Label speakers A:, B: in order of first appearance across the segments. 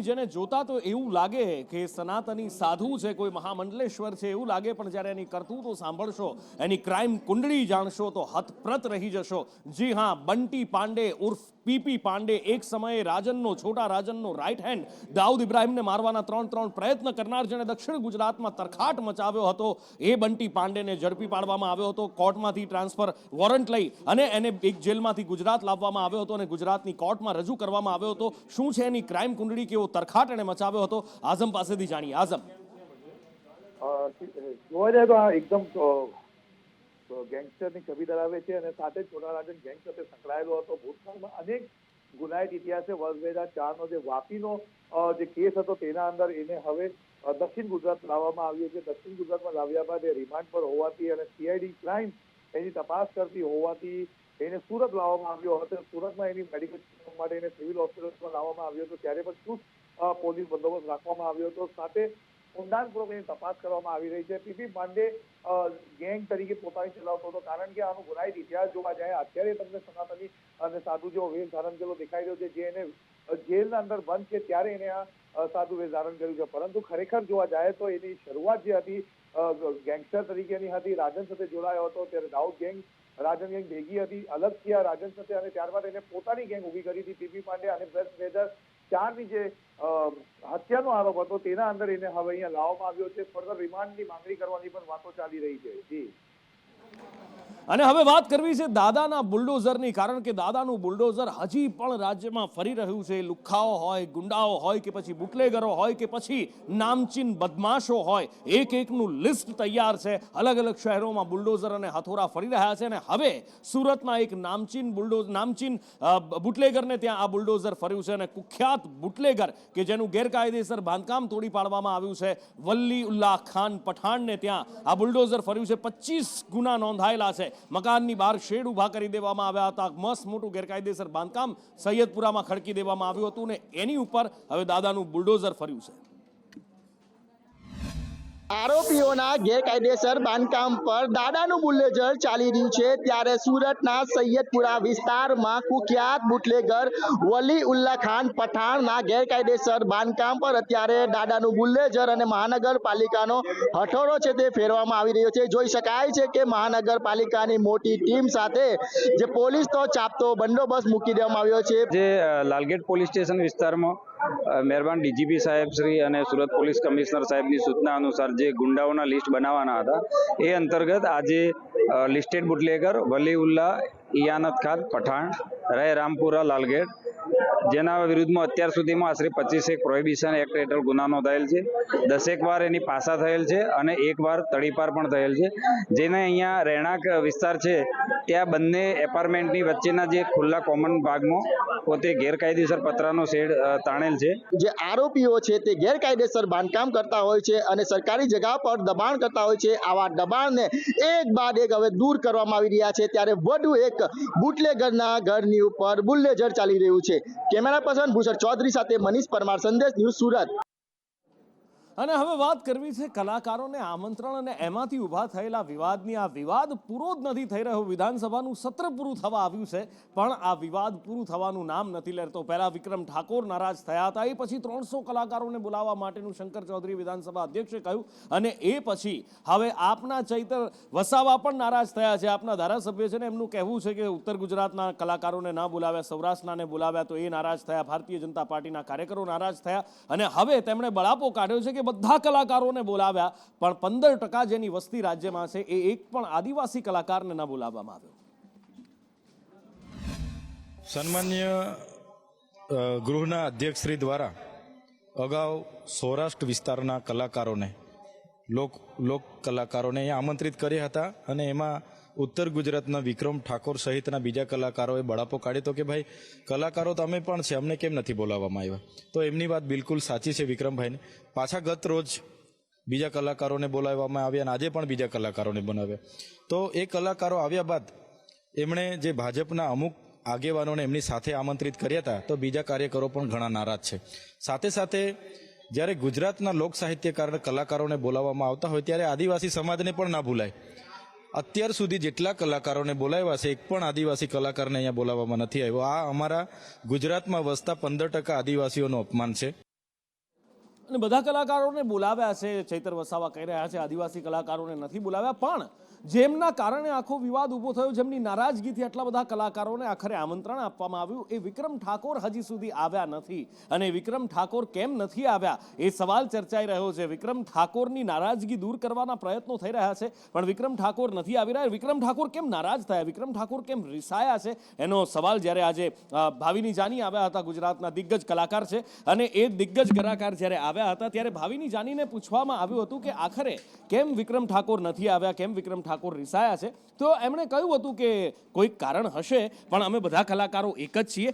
A: જેને જોતા તો એવું લાગે કે સનાતની સાધુ છે, કોઈ મહામંડલેશ્વર છે એવું લાગે, પણ જ્યારે એની કરતૂતો સાંભળશો, એની ક્રાઇમ કુંડળી જાણશો તો હતપ્રત રહી જશો. જી હા, બંટી પાંડે ઉર્ફ પીપી પાંડે, એક સમયે રાજનનો, છોટા રાજનનો રાઇટ હેન્ડ, દાઉદ ઇબ્રાહિમને મારવાના ત્રણ પ્રયત્ન કરનાર, જેણે દક્ષિણ ગુજરાતમાં તરખાટ મચાવ્યો હતો, એ બંટી પાંડેને ઝડપી પાડવામાં આવ્યો હતો. કોર્ટમાંથી ટ્રાન્સફર વોરંટ લઈ અને એને એક જેલમાંથી ગુજરાત લાવવામાં આવ્યો હતો અને ગુજરાતની કોર્ટમાં રજૂ કરવામાં આવ્યો હતો. શું છે એની ક્રાઇમ કુંડળી, કેવો તરખાટ એને મચાવ્યો હતો, આઝમ પાસેથી જાણીએ. આઝમ,
B: જોવા જાય તો આ એકદમ ગેંગસ્ટરની છબી ધરાવે છે અને સાથે જ છોટા રાજન ગેંગ સાથે સંકળાયેલો હતો. ભૂતકાળમાં અનેક ગુનાહિત ઇતિહાસ છે. વર્ષ 2004નો જે વાપીનો જે કેસ હતો તેના અંદર એને હવે દક્ષિણ ગુજરાત લાવવામાં આવ્યો છે. દક્ષિણ ગુજરાતમાં લાવ્યા બાદ એ રિમાન્ડ પર હોવાથી અને સીઆઈડી ક્રાઇમ એની તપાસ કરતી હોવાથી એને સુરત લાવવામાં આવ્યો હતો. સુરતમાં એની મેડિકલ માટે એને સિવિલ હોસ્પિટલમાં લાવવામાં આવ્યો હતો. ત્યારે પણ ચુસ્ત પોલીસ બંદોબસ્ત રાખવામાં આવ્યો હતો. સાથે ઊંડાણપૂર્વક એની તપાસ કરવામાં આવી રહી છે. પીપી પાંડે ગેંગ તરીકે પોતાને ચલાવતો હતો, કારણ કે આનો ગુનાહિત ઇતિહાસ જોવા જાય અત્યારે તમને સનાતની અને સાધુ જેવો વેશ ધારણ કરેલો દેખાઈ રહ્યો છે. જે એને જેલના અંદર બંધ છે ત્યારે એને આ સાધુ વેશ ધારણ કર્યું છે. પરંતુ ખરેખર જોવા જાય તો એની શરૂઆત જે હતી ગેંગસ્ટર તરીકેની હતી. રાજન સાથે જોડાયો હતો ત્યારે દાઉદ ગેંગ, રાજન ગેંગ ભેગી હતી, અલગ થયા રાજન સાથે અને ત્યારબાદ એને પોતાની ગેંગ ઉભી કરી હતી પીપી પાંડે. અને 2004ની જે હત્યાનો આરોપ હતો તેના અંદર એને હવે અહીંયા લાવવામાં આવ્યો છે. ફર્ધર રિમાન્ડની માંગણી કરવાની પણ વાતો ચાલી રહી છે. જી,
A: અને હવે વાત કરવી છે દાદાના બુલડોઝરની, કારણ કે દાદાનું બુલડોઝર હજી પણ રાજ્યમાં ફરી રહ્યું છે. લુખ્ખાઓ હોય, ગુંડાઓ હોય કે પછી બુટલેગરો હોય કે પછી નામચીન બદમાશો હોય, એક એકનું લિસ્ટ તૈયાર છે. અલગ અલગ શહેરોમાં બુલડોઝર અને હથોરા ફરી રહ્યા છે અને હવે સુરતમાં એક નામચીન બુટલેગરને ત્યાં આ બુલડોઝર ફર્યું છે. અને કુખ્યાત બુટલેગર કે જેનું ગેરકાયદેસર બાંધકામ તોડી પાડવામાં આવ્યું છે, વલ્લી ઉલ્લાહ ખાન પઠાણને ત્યાં આ બુલડોઝર ફર્યું છે. 25 ગુના નોંધાયેલા છે. મકાનની બહાર શેડ ઉભા કરી દેવામાં આવ્યા હતા. મસ્ત મોટું ગેરકાયદેસર બાંધકામ સૈયદપુરામાં ખડકી દેવામાં આવ્યું હતું ને એની ઉપર હવે દાદાનું બુલડોઝર ફર્યું છે.
C: આરોપીઓના ગેરકાયદેસર બાંધકામ પર દાદાનું બુલડોઝર ચાલી રહ્યું છે. ત્યારે સુરતના સૈયદપુરા વિસ્તારમાં કુખ્યાત બુટલેગર વલી ઉલ્લાહ ખાન પઠાણના ગેરકાયદેસર બાંધકામ પર અત્યારે દાદાનું બુલડોઝર અને મહાનગરપાલિકાનો હથોડો છે તે ફેરવામાં આવી રહ્યો છે. જોઈ શકાય છે કે મહાનગરપાલિકાની મોટી ટીમ સાથે જે પોલીસનો ચાપતો બંદોબસ્ત મૂકી દેવામાં આવ્યો છે.
D: જે લાલગેટ પોલીસ સ્ટેશન વિસ્તારમાં મહેરબાન ડીજીપી સાહેબ શ્રી અને સુરત પોલીસ કમિશનર સાહેબની સૂચના અનુસાર જે ગુંડાઓના લિસ્ટ બનાવવાના હતા એ અંતર્ગત આજે લિસ્ટેડ બુટલેગર વલી ઉલ્લાહ ઇયાનત ખાન પઠાણ રહે રામપુરા લાલગેટ, જેના વિરુદ્ધમાં અત્યાર સુધીમાં આશરે 25 પ્રોહિબિશન એક્ટ હેઠળ ગુના નોંધાયેલ છે. 10 વાર એની પાસા થયેલ છે અને 1 વાર તડીપાર પણ થયેલ છે. જેને અહીંયા રહેણાંક વિસ્તાર છે ત્યાં બંને એપાર્ટમેન્ટની વચ્ચેના જે ખુલ્લા કોમન ભાગમાં પોતે ગેરકાયદેસર પતરાનો શેડ તાણેલ છે.
C: જે આરોપીઓ છે તે ગેરકાયદેસર બાંધકામ કરતા હોય છે અને સરકારી જગ્યા પર દબાણ કરતા હોય છે. આવા દબાણને એક બાદ એક હવે દૂર કરવામાં આવી રહ્યા છે. ત્યારે વધુ એક બુટલેગરના ઘરની ઉપર બુલડોઝર ચાલી રહ્યું છે. કેમેરા પર્સન ભૂષણ ચૌધરી સાથે મનીષ પરમાર, સંદેશ ન્યૂઝ, સુરત.
A: અને હવે વાત કરવી છે કલાકારોને આમંત્રણ અને એમાંથી ઊભા થયેલા વિવાદની. આ વિવાદ પૂરો જ નથી થઈ રહ્યો. વિધાનસભાનું સત્ર પૂરું થવા આવ્યું છે પણ આ વિવાદ પૂરું થવાનું નામ નથી લેતો. પહેલા વિક્રમ ઠાકોર નારાજ થયા હતા, એ પછી 300 કલાકારોને બોલાવવા માટેનું શંકર ચૌધરી વિધાનસભા અધ્યક્ષે કહ્યું અને એ પછી હવે આપના ચૈતર વસાવા પણ નારાજ થયા છે. આપના ધારાસભ્ય છે ને એમનું કહેવું છે કે ઉત્તર ગુજરાતના કલાકારોને ના બોલાવ્યા, સૌરાષ્ટ્રનાને બોલાવ્યા તો એ નારાજ થયા, ભારતીય જનતા પાર્ટીના કાર્યકરો નારાજ થયા અને હવે તેમણે બળાપો કાઢ્યો છે કે બધા કલાકારોને બોલાવ્યા પણ 15% જેની વસ્તી રાજ્યમાં છે એ એક પણ આદિવાસી કલાકારને ન બોલાવવામાં આવ્યો.
E: સન્માન્ય ગૃહના અધ્યક્ષશ્રી દ્વારા અગાઉ સૌરાષ્ટ્ર વિસ્તારના કલાકારોને લોક કલાકારોને આમંત્રિત કર્યા હતા અને એમાં ઉત્તર ગુજરાતના વિક્રમ ઠાકોર સહિતના બીજા કલાકારોએ બળાપો કાઢ્યો હતો કે ભાઈ કલાકારો તો અમે પણ છે, અમને કેમ નથી બોલાવવામાં આવ્યા. તો એમની વાત બિલકુલ સાચી છે વિક્રમભાઈને. પાછા ગત રોજ બીજા કલાકારોને બોલાવવામાં આવ્યા અને આજે પણ બીજા કલાકારોને બોલાવ્યા. તો એ કલાકારો આવ્યા બાદ એમણે જે ભાજપના અમુક આગેવાનોને એમની સાથે આમંત્રિત કર્યા હતા તો બીજા કાર્યકરો પણ ઘણા નારાજ છે. સાથે સાથે જ્યારે ગુજરાતના લોક સાહિત્યકાર કલાકારોને બોલાવવામાં આવતા હોય ત્યારે આદિવાસી સમાજને પણ ના ભૂલાય. અત્યાર સુધી જેટલા કલાકારોને બોલાવ્યા છે એક પણ આદિવાસી કલાકારને અહીંયા બોલાવવામાં નથી આવ્યો. આ અમારા ગુજરાતમાં વસતા 15% આદિવાસીઓનું અપમાન છે.
A: અને બધા કલાકારોને બોલાવ્યા છે, ચૈતર વસાવા કહી રહ્યા છે આદિવાસી કલાકારોને નથી બોલાવ્યા, પણ જેમના કારણે આખો વિવાદ ઊભો થયો, જેમની નારાજગીથી આટલા બધા કલાકારોને આખરે આમંત્રણ આપવામાં આવ્યું, એ વિક્રમ ઠાકોર હજી સુધી આવ્યા નથી. અને વિક્રમ ઠાકોર કેમ નથી આવ્યા એ સવાલ ચર્ચાઈ રહ્યો છે. વિક્રમ ઠાકોરની નારાજગી દૂર કરવાના પ્રયત્નો થઈ રહ્યા છે, પણ વિક્રમ ઠાકોર નથી આવી રહ્યા. વિક્રમ ઠાકોર કેમ નારાજ થયા, વિક્રમ ઠાકોર કેમ રિસાયા છે, એનો સવાલ જ્યારે આજે ભાવિની જાની આવ્યા હતા, ગુજરાતના દિગ્ગજ કલાકાર છે, અને એ દિગ્ગજ કલાકાર જ્યારે આવ્યા હતા ત્યારે ભાવિની જાનીને પૂછવામાં આવ્યું હતું કે આખરે કેમ વિક્રમ ઠાકોર નથી આવ્યા, કેમ વિક્રમ ઠાકોર રિસાયા છે. તો એમણે કહ્યું હતું કે કોઈક કારણ હશે, પણ અમે બધા કલાકારો એક જ છીએ,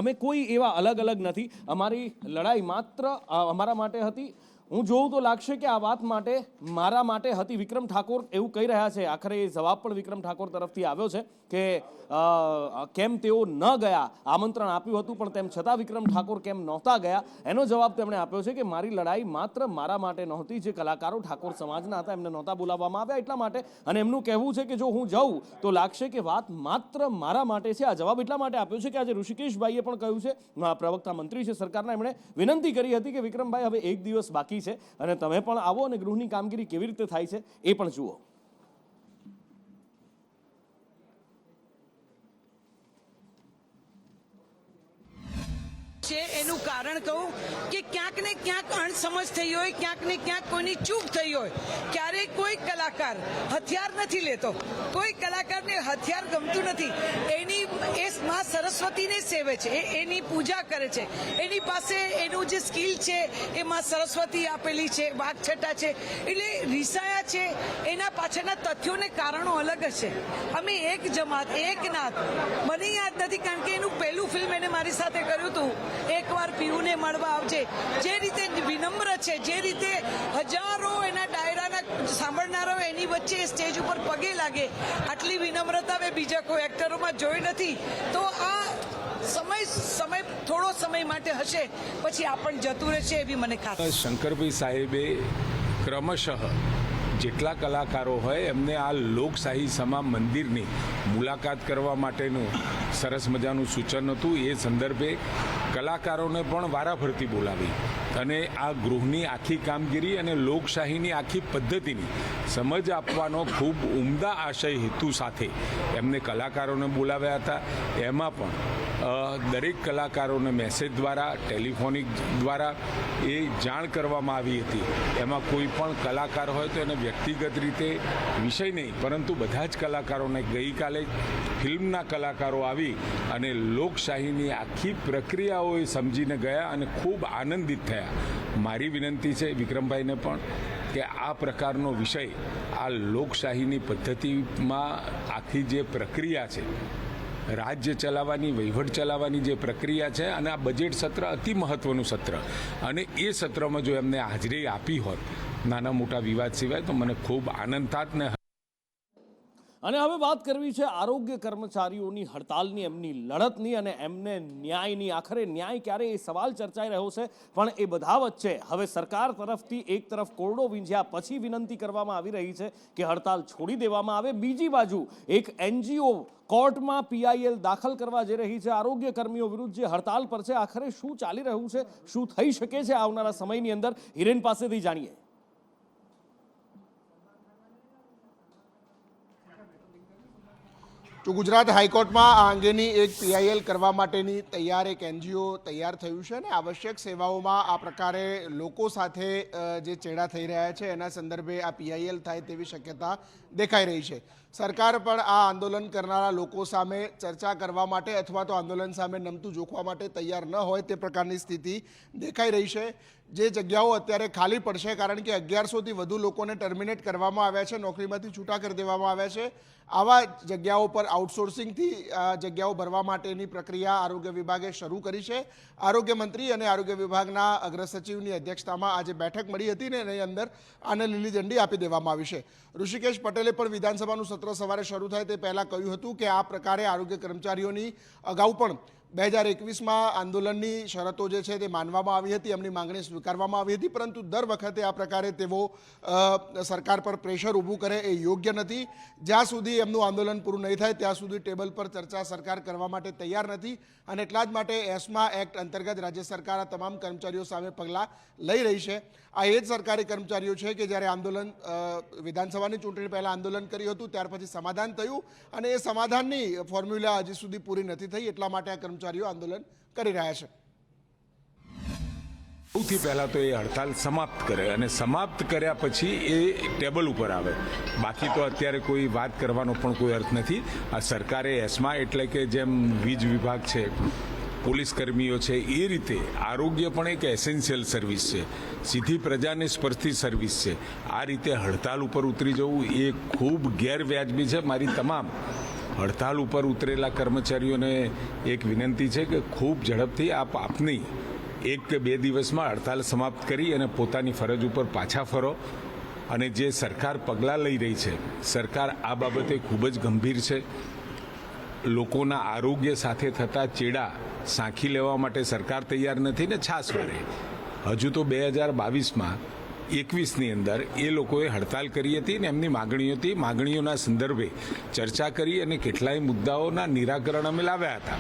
A: અમે કોઈ એવા અલગ અલગ નથી, અમારી લડાઈ માત્ર અમારા માટે હતી. હું જોઉં તો લાગશે કે આ વાત માટે મારા માટે હતી. વિક્રમ ઠાકોર એવું કહી રહ્યા છે. આખરે એ જવાબ પણ વિક્રમ ઠાકોર તરફથી આવ્યો છે કે કેમ તેઓ ન ગયા, આમંત્રણ આપ્યું હતું પણ તેમ છતાં વિક્રમ ઠાકોર કેમ નહોતા ગયા, એનો જવાબ તેમણે આપ્યો છે કે મારી લડાઈ માત્ર મારા માટે નહોતી, જે કલાકારો ઠાકોર સમાજના હતા એમને નહોતા બોલાવવામાં આવ્યા એટલા માટે. અને એમનું કહેવું છે કે જો હું જાઉં તો લાગશે કે વાત માત્ર મારા માટે છે. આ જવાબ એટલા માટે આપ્યો છે કે આજે ઋષિકેશભાઈએ પણ કહ્યું છે, પ્રવક્તા મંત્રી છે સરકારના, એમણે વિનંતી કરી હતી કે વિક્રમભાઈ હવે એક દિવસ બાકી છે અને તમે પણ આવો અને ગૃહની કામગીરી કેવી રીતે થાય છે એ પણ જુઓ.
F: છે એનું કારણ કહું કે ક્યાંક ને ક્યાંક અણસમજ થઈ હોય, ક્યાંક ને ક્યાંક કોઈની ચૂક થઈ હોય. ક્યારેય કોઈ કલાકાર હથિયાર નથી લેતો, કોઈ કલાકારને હથિયાર ગમતું નથી. એની એ માં સરસ્વતીને સેવે છે, એની પૂજા કરે છે, એની પાસે એનું જે સ્કિલ છે એ માં સરસ્વતી આપેલી છે, વાઘછટા છે. એટલે રીસાયા છે એના પાછળના તથ્યોને કારણો અલગ છે. અમે એક જમાત, એક નાત, મને યાદ નથી કારણ કે એનું પહેલું ફિલ્મ એને મારી સાથે કર્યું હતું, એકવાર પીયુને મળવા આવજે. જે રીતે વિનમ્ર છે, જે રીતે હજારો એના ડાયરાના સાંભળનારો એની વચ્ચે સ્ટેજ ઉપર પગે લાગે, આટલી વિનમ્રતા મેં બીજા કોઈ એક્ટરોમાં જોઈ નથી. તો આ સમય થોડો સમય માટે હશે, પછી આ પણ જતું રહેશે એવી મને ખાતરી.
G: શંકરભાઈ સાહેબે ક્રમશઃ જેટલા કલાકારો હોય એમને આ લોકશાહી સમા મંદિરની મુલાકાત કરવા માટેનું સરસ મજાનું સૂચન હતું. એ સંદર્ભે કલાકારોને પણ વારાફરતી બોલાવી અને આ ગૃહની આખી કામગીરી અને લોકશાહીની આખી પદ્ધતિની સમજ આપવાનો ખૂબ ઉમદા આશય હેતુ સાથે એમને કલાકારોને બોલાવ્યા હતા. એમાં પણ દરેક કલાકારોને મેસેજ દ્વારા, ટેલિફોનિક દ્વારા એ જાણ કરવામાં આવી હતી. એમાં કોઈ પણ કલાકાર હોય તો એને વ્યક્તિગત રીતે વિષય નહીં, પરંતુ બધા જ કલાકારોને ગઈકાલે ફિલ્મના કલાકારો આવી અને લોકશાહીની આખી પ્રક્રિયાઓ એ સમજીને ગયા અને ખૂબ આનંદિત થયા. મારી વિનંતી છે વિક્રમભાઈને પણ કે આ પ્રકારનો વિષય, આ લોકશાહીની પદ્ધતિમાં આખી જે પ્રક્રિયા છે, રાજ્ય ચલાવવાની, વહીવટ ચલાવવાની જે પ્રક્રિયા છે, અને આ બજેટ સત્ર અતિ મહત્વનું સત્ર, અને એ સત્રમાં જો એમને હાજરી આપી હોત નાના મોટા વિવાદ સિવાય, તો મને ખૂબ આનંદ થાત. ને
A: અને હવે વાત કરવી છે આરોગ્ય કર્મચારીઓની હડતાલની, એમની લડતની અને એમને ન્યાયની. આખરે ન્યાય ક્યારે એ સવાલ ચર્ચાઈ રહ્યો છે, પણ એ બધા વચ્ચે હવે સરકાર તરફથી એક તરફ કોરડો વીંઝ્યા પછી વિનંતી કરવામાં આવી રહી છે કે હડતાલ છોડી દેવામાં આવે. બીજી બાજુ એક NGO કોર્ટમાં PIL દાખલ કરવા જઈ રહી છે આરોગ્ય કર્મીઓ વિરુદ્ધ જે હડતાલ પર છે. આખરે શું ચાલી રહ્યું છે, શું થઈ શકે છે આવનારા સમયની અંદર, હિરેન પાસેથી જાણીએ.
H: તો ગુજરાત હાઈકોર્ટમાં આ અંગેની એક PIL કરવા માટેની એક NGO તૈયાર થયું છે અને આવશ્યક સેવાઓમાં આ પ્રકારે લોકો સાથે જે ચેડા થઈ રહ્યા છે એના સંદર્ભે આ PIL થાય તેવી શક્યતા દેખાઈ રહી છે. સરકાર પણ આ આંદોલન કરનારા લોકો સામે ચર્ચા કરવા માટે અથવા તો આંદોલન સામે નમતું જોખવા માટે તૈયાર ન હોય તે પ્રકારની સ્થિતિ દેખાઈ રહી છે. જે જગ્યાઓ અત્યારે ખાલી પડશે, કારણ કે 1100થી વધુ લોકોને ટર્મિનેટ કરવામાં આવ્યા છે, નોકરીમાંથી છૂટા કરી દેવામાં આવ્યા છે. આવા જગ્યાઓ પર આઉટસોર્સિંગથી જગ્યાઓ ભરવા માટેની પ્રક્રિયા આરોગ્ય વિભાગે શરૂ કરી છે. આરોગ્ય મંત્રી અને આરોગ્ય વિભાગના અગ્રસચિવની અધ્યક્ષતામાં આજે બેઠક મળી હતી ને એની અંદર આને લીલી ઝંડી આપી દેવામાં આવી છે. ઋષિકેશ પટેલે પણ વિધાનસભાનું સત્ર સવારે શરૂ થાય તે પહેલાં કહ્યું હતું કે આ પ્રકારે આરોગ્ય કર્મચારીઓની અગાઉ પણ 2021માં આંદોલનની શરતો જે છે તે માનવામાં આવી હતી, એમની માંગણી સ્વીકારવામાં આવી હતી, પરંતુ દર વખતે આ પ્રકારે તેઓ સરકાર પર પ્રેશર ઊભું કરે એ યોગ્ય નથી. જ્યાં સુધી એમનું આંદોલન પૂરું નહીં થાય ત્યાં સુધી ટેબલ પર ચર્ચા સરકાર કરવા માટે તૈયાર નથી, અને એટલા જ માટે એસ્મા એક્ટ અંતર્ગત રાજ્ય સરકાર આ તમામ કર્મચારીઓ સામે પગલાં લઈ રહી છે. આ એ જ સરકારી કર્મચારીઓ છે કે જ્યારે આંદોલન વિધાનસભાની ચૂંટણી પહેલાં આંદોલન કર્યું હતું, ત્યાર પછી સમાધાન થયું, અને એ સમાધાનની ફોર્મ્યુલા હજી સુધી પૂરી નથી થઈ, એટલા માટે આ કર્મચારીઓ આંદોલન કરી રહ્યા છે.
G: સૌથી પહેલાં તો એ હડતાલ સમાપ્ત કરે, અને સમાપ્ત કર્યા પછી એ ટેબલ ઉપર આવે. બાકી તો અત્યારે કોઈ વાત કરવાનો પણ કોઈ અર્થ નથી. આ સરકારે એસ્મા એટલે કે જેમ વીજ વિભાગ છે, પોલીસ કર્મીઓ છે, એ રીતે આરોગ્ય પણ એક એસેન્શિયલ સર્વિસ છે, સીધી પ્રજાને સ્પર્શતી સર્વિસ છે. આ રીતે હડતાલ ઉપર ઉતરી જવું એ ખૂબ ગેરવ્યાજબી છે. મારી તમામ હડતાલ ઉપર ઉતરેલા કર્મચારીઓને એક વિનંતી છે કે ખૂબ ઝડપથી આપની 1 કે 2 દિવસમાં હડતાલ સમાપ્ત કરી અને પોતાની ફરજ ઉપર પાછા ફરો. અને જે સરકાર પગલાં લઈ રહી છે, સરકાર આ બાબતે ખૂબ જ ગંભીર છે. લોકોના આરોગ્ય સાથે થતા ચેડા સાંખી લેવા માટે સરકાર તૈયાર નથી ને છાસ વારે. હજુ તો 2022માં 21ની અંદર એ લોકોએ હડતાલ કરી હતી ને એમની માગણીઓના સંદર્ભે ચર્ચા કરી અને કેટલાય મુદ્દાઓના નિરાકરણ અમે લાવ્યા હતા.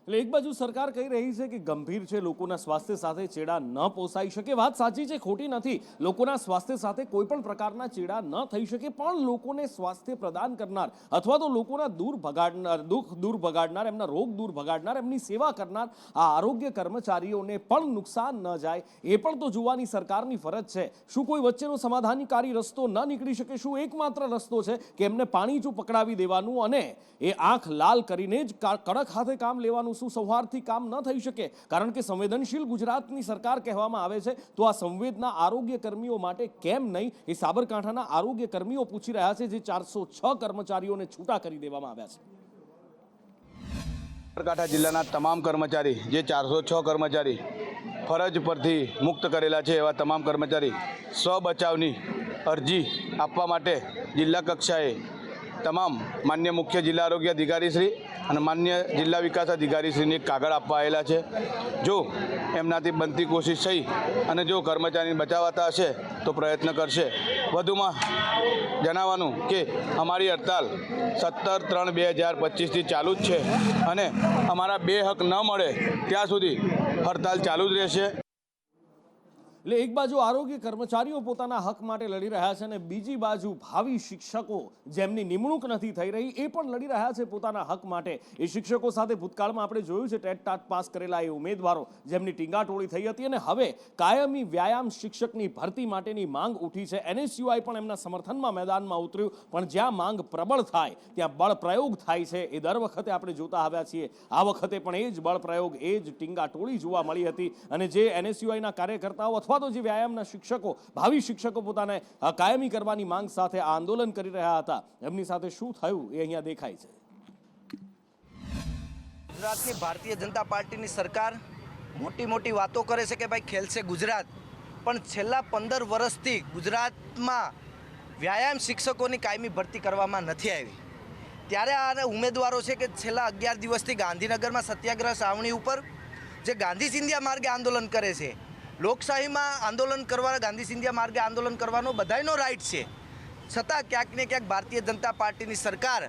A: એટલે એક બાજુ સરકાર કહી રહી છે કે ગંભીર છે, લોકોના સ્વાસ્થ્ય સાથે ચેડા ન પોસાઈ શકે. વાત સાચી છે, ખોટી નથી. લોકોના સ્વાસ્થ્ય સાથે કોઈ પણ પ્રકારના ચેડા ન થઈ શકે, પણ લોકોને સ્વાસ્થ્ય પ્રદાન કરનાર અથવા તો લોકોના દુઃખ દૂર ભગાડનાર, એમના રોગ દૂર ભગાડનાર, એમની સેવા કરનાર આ આરોગ્ય કર્મચારીઓને પણ નુકસાન ન જાય એ પણ તો જોવાની સરકારની ફરજ છે. શું કોઈ વચ્ચેનો સમાધાનકારી રસ્તો ન નીકળી શકે? શું એકમાત્ર રસ્તો છે કે એમને પાણીચું પકડાવી દેવાનું અને એ આંખ લાલ કરીને જ કડક હાથે કામ લેવાનું? શું સૌહાર્દથી કામ ન થઈ શકે? કારણ કે સંવેદનશીલ ગુજરાતની સરકાર કહેવામાં આવે છે, તો આ સંવેદના આરોગ્ય કર્મીઓ માટે કેમ નહીં એ સાબરકાંઠાના આરોગ્ય કર્મીઓ પૂછી રહ્યા છે, જે 406 કર્મચારીઓને છૂટા કરી દેવામાં આવ્યા છે.
I: સાબરકાંઠા જિલ્લાના તમામ કર્મચારી, જે 406 કર્મચારી ફરજ પરથી મુક્ત કરેલા છે, એવા તમામ કર્મચારી સ્વ બચાવની અરજી આપવા માટે જિલ્લા કક્ષાએ તમામ માન્ય મુખ્ય જિલ્લા આરોગ્ય અધિકારી શ્રી અને માન્ય જિલ્લા વિકાસ અધિકારી શ્રીને કાગળ આપવા આવેલા છે. જો એમનાથી બનતી કોશિશ થઈ અને જો કર્મચારીને બચાવતા હશે તો પ્રયત્ન કરશે. વધુમાં જણાવવાનું કે અમારી હડતાલ 17/3/2025થી ચાલુ જ છે, અને અમારા 2 હક ન મળે ત્યાં સુધી હડતાલ ચાલુ જ રહેશે.
A: એટલે એક બાજુ આરોગ્ય કર્મચારીઓ પોતાના હક માટે લડી રહ્યા છે, અને બીજી બાજુ ભાવિ શિક્ષકો જેમની નિમણૂક નથી થઈ રહી એ પણ લડી રહ્યા છે પોતાના હક માટે. એ શિક્ષકો સાથે ભૂતકાળમાં આપણે જોયું છે ટેટ ટાટ પાસ કરેલા એ ઉમેદવારો જેમની ટીંગાટોળી થઈ હતી, અને હવે કાયમી વ્યાયામ શિક્ષકની ભરતી માટેની માંગ ઉઠી છે. NSUI પણ એમના સમર્થનમાં મેદાનમાં ઉતર્યું, પણ જ્યાં માંગ પ્રબળ થાય ત્યાં બળ પ્રયોગ થાય છે. એ દર વખતે આપણે જોતા આવ્યા છીએ. આ વખતે પણ એ જ બળ પ્રયોગ, એ જ ટીંગાટોળી જોવા મળી હતી. અને જે NSUIના કાર્યકર્તાઓ અથવા તો જે વ્યાયામના શિક્ષકો, ભાવિ શિક્ષકો પોતાને કાયમી કરવાની માંગ સાથે આંદોલન કરી રહ્યા હતા, એમની સાથે શું થયું એ અહીંયા દેખાય છે.
J: ગુજરાતની ભારતીય જનતા પાર્ટીની સરકાર મોટી વાતો કરે છે કે ભાઈ ખેલશે ગુજરાત, પણ છેલ્લા 15 વર્ષથી ગુજરાતમાં વ્યાયામ શિક્ષકોની કાયમી ભરતી કરવામાં નથી આવી. ત્યારે આ ઉમેદવારો છે કે છેલ્લા 11 દિવસથી ગાંધીનગરમાં સત્યાગ્રહ છાવણી ઉપર જે ગાંધી સિંધિયા માર્ગે આંદોલન કરે છે. લોકશાહીમાં આંદોલન કરવા, ગાંધી સિંધિયા માર્ગે આંદોલન કરવાનો બધાયનો રાઈટ છે, છતાં ક્યાંક ને ક્યાંક ભારતીય જનતા પાર્ટીની સરકાર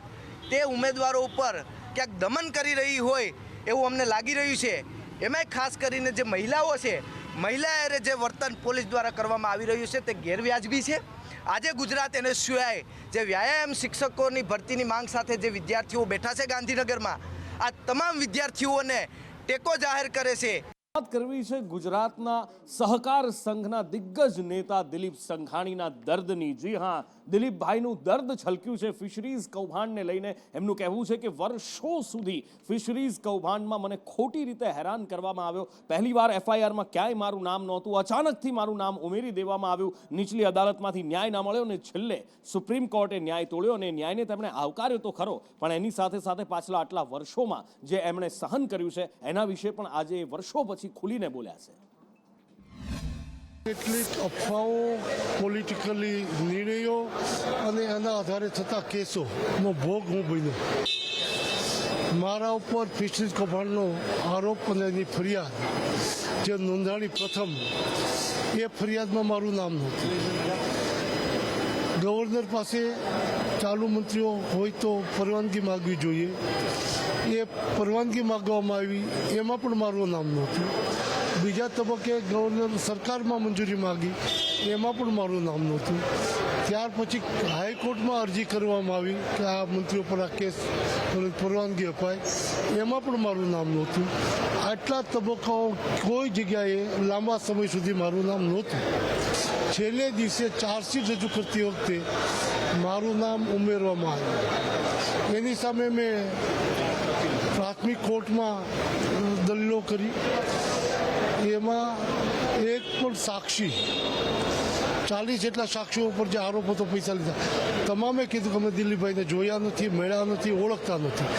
J: તે ઉમેદવારો ઉપર ક્યાંક દમન કરી રહી હોય એવું અમને લાગી રહ્યું છે. એમાંય ખાસ કરીને જે મહિલાઓ છે, મહિલાએ જે વર્તન પોલીસ દ્વારા કરવામાં આવી રહ્યું છે તે ગેરવ્યાજબી છે. આજે ગુજરાત NSUI જે વ્યાયામ શિક્ષકોની ભરતીની માંગ સાથે જે વિદ્યાર્થીઓ બેઠા છે ગાંધીનગરમાં, આ તમામ વિદ્યાર્થીઓને ટેકો જાહેર કરે છે.
A: વાત કરવી છે ગુજરાતના સહકાર સંઘના દિગ્ગજ નેતા દિલીપ સંઘાણીના દર્દની. જી હા, દિલીપભાઈનું દર્દ છલક્યું છે ફિશરીઝ કૌભાંડને લઈને. એમનું કહેવું છે કે વર્ષો સુધી ફિશરીઝ કૌભાંડમાં મને ખોટી રીતે હેરાન કરવામાં આવ્યો. પહેલીવાર FIRમાં ક્યાંય મારું નામ નહોતું, અચાનકથી મારું નામ ઉમેરી દેવામાં આવ્યું. નીચલી અદાલતમાંથી ન્યાય ના મળ્યો અને છેલ્લે સુપ્રીમ કોર્ટે ન્યાય તોડ્યો, અને ન્યાયને તેમણે આવકાર્યો તો ખરો, પણ એની સાથે સાથે પાછલા આટલા વર્ષોમાં જે એમણે સહન કર્યું છે એના વિશે પણ આજે વર્ષો પછી ખુલીને બોલ્યા છે.
K: કેટલીક અફવાઓ, પોલિટિકલી નિર્ણયો અને એના આધારે થતા કેસોનો ભોગ હું બન્યો. મારા ઉપર ફિશરીઝ કૌભાંડનો આરોપ અને એની ફરિયાદ જે નોંધાણી પ્રથમ એ ફરિયાદમાં મારું નામ નહોતું. ગવર્નર પાસે ચાલુ મંત્રીઓ હોય તો પરવાનગી માગવી જોઈએ, એ પરવાનગી માગવામાં આવી, એમાં પણ મારું નામ નહોતું. બીજા તબક્કે ગવર્નર સરકારમાં મંજૂરી માગી, એમાં પણ મારું નામ નહોતું. ત્યાર પછી હાઈકોર્ટમાં અરજી કરવામાં આવી કે આ મંત્રીઓ પર આ કેસ પરવાનગી અપાય, એમાં પણ મારું નામ નહોતું. આટલા તબક્કાઓ કોઈ જગ્યાએ લાંબા સમય સુધી મારું નામ નહોતું. છેલ્લે દિવસે ચાર્જશીટ રજૂ કરતી વખતે મારું નામ ઉમેરવામાં આવ્યું. એની સામે મેં પ્રાથમિક કોર્ટમાં દલીલો કરી. એમાં એક પણ સાક્ષી, 40 જેટલા સાક્ષીઓ પર જે આરોપ હતો પૈસા લીધા, તમામે કીધું કે અમે દિલીપભાઈને જોયા નથી, મળ્યા નથી, ઓળખતા નથી.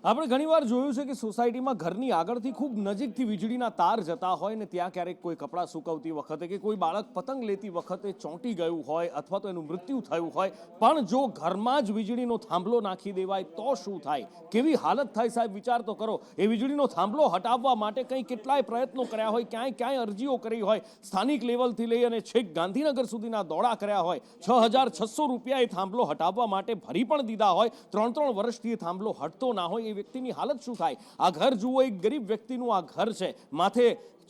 A: આપણે ઘણીવાર જોયું છે કે સોસાયટીમાં ઘરની આગળથી ખૂબ નજીકથી વીજળીના તાર જતા હોય ને ત્યાં ક્યારેક કોઈ કપડાં સૂકવતી વખતે કે કોઈ બાળક પતંગ લેતી વખતે ચોંટી ગયું હોય અથવા તો એનું મૃત્યુ થયું હોય, પણ જો ઘરમાં જ વીજળીનો થાંભલો નાખી દેવાય તો શું થાય, કેવી હાલત થાય સાહેબ, વિચાર તો કરો. એ વીજળીનો થાંભલો હટાવવા માટે કંઈ કેટલાય પ્રયત્નો કર્યા હોય, ક્યાંય અરજીઓ કરી હોય, સ્થાનિક લેવલથી લઈ અને છેક ગાંધીનગર સુધીના દોડા કર્યા હોય, 6,600 રૂપિયા એ થાંભલો હટાવવા માટે ભરી પણ દીધા હોય, 3 વર્ષથી એ થાંભલો હટતો ના હોય, એ વ્યક્તિની હાલત શું થાય. આ ઘર જુઓ, એક ગરીબ વ્યક્તિનું આ ઘર છે, માથે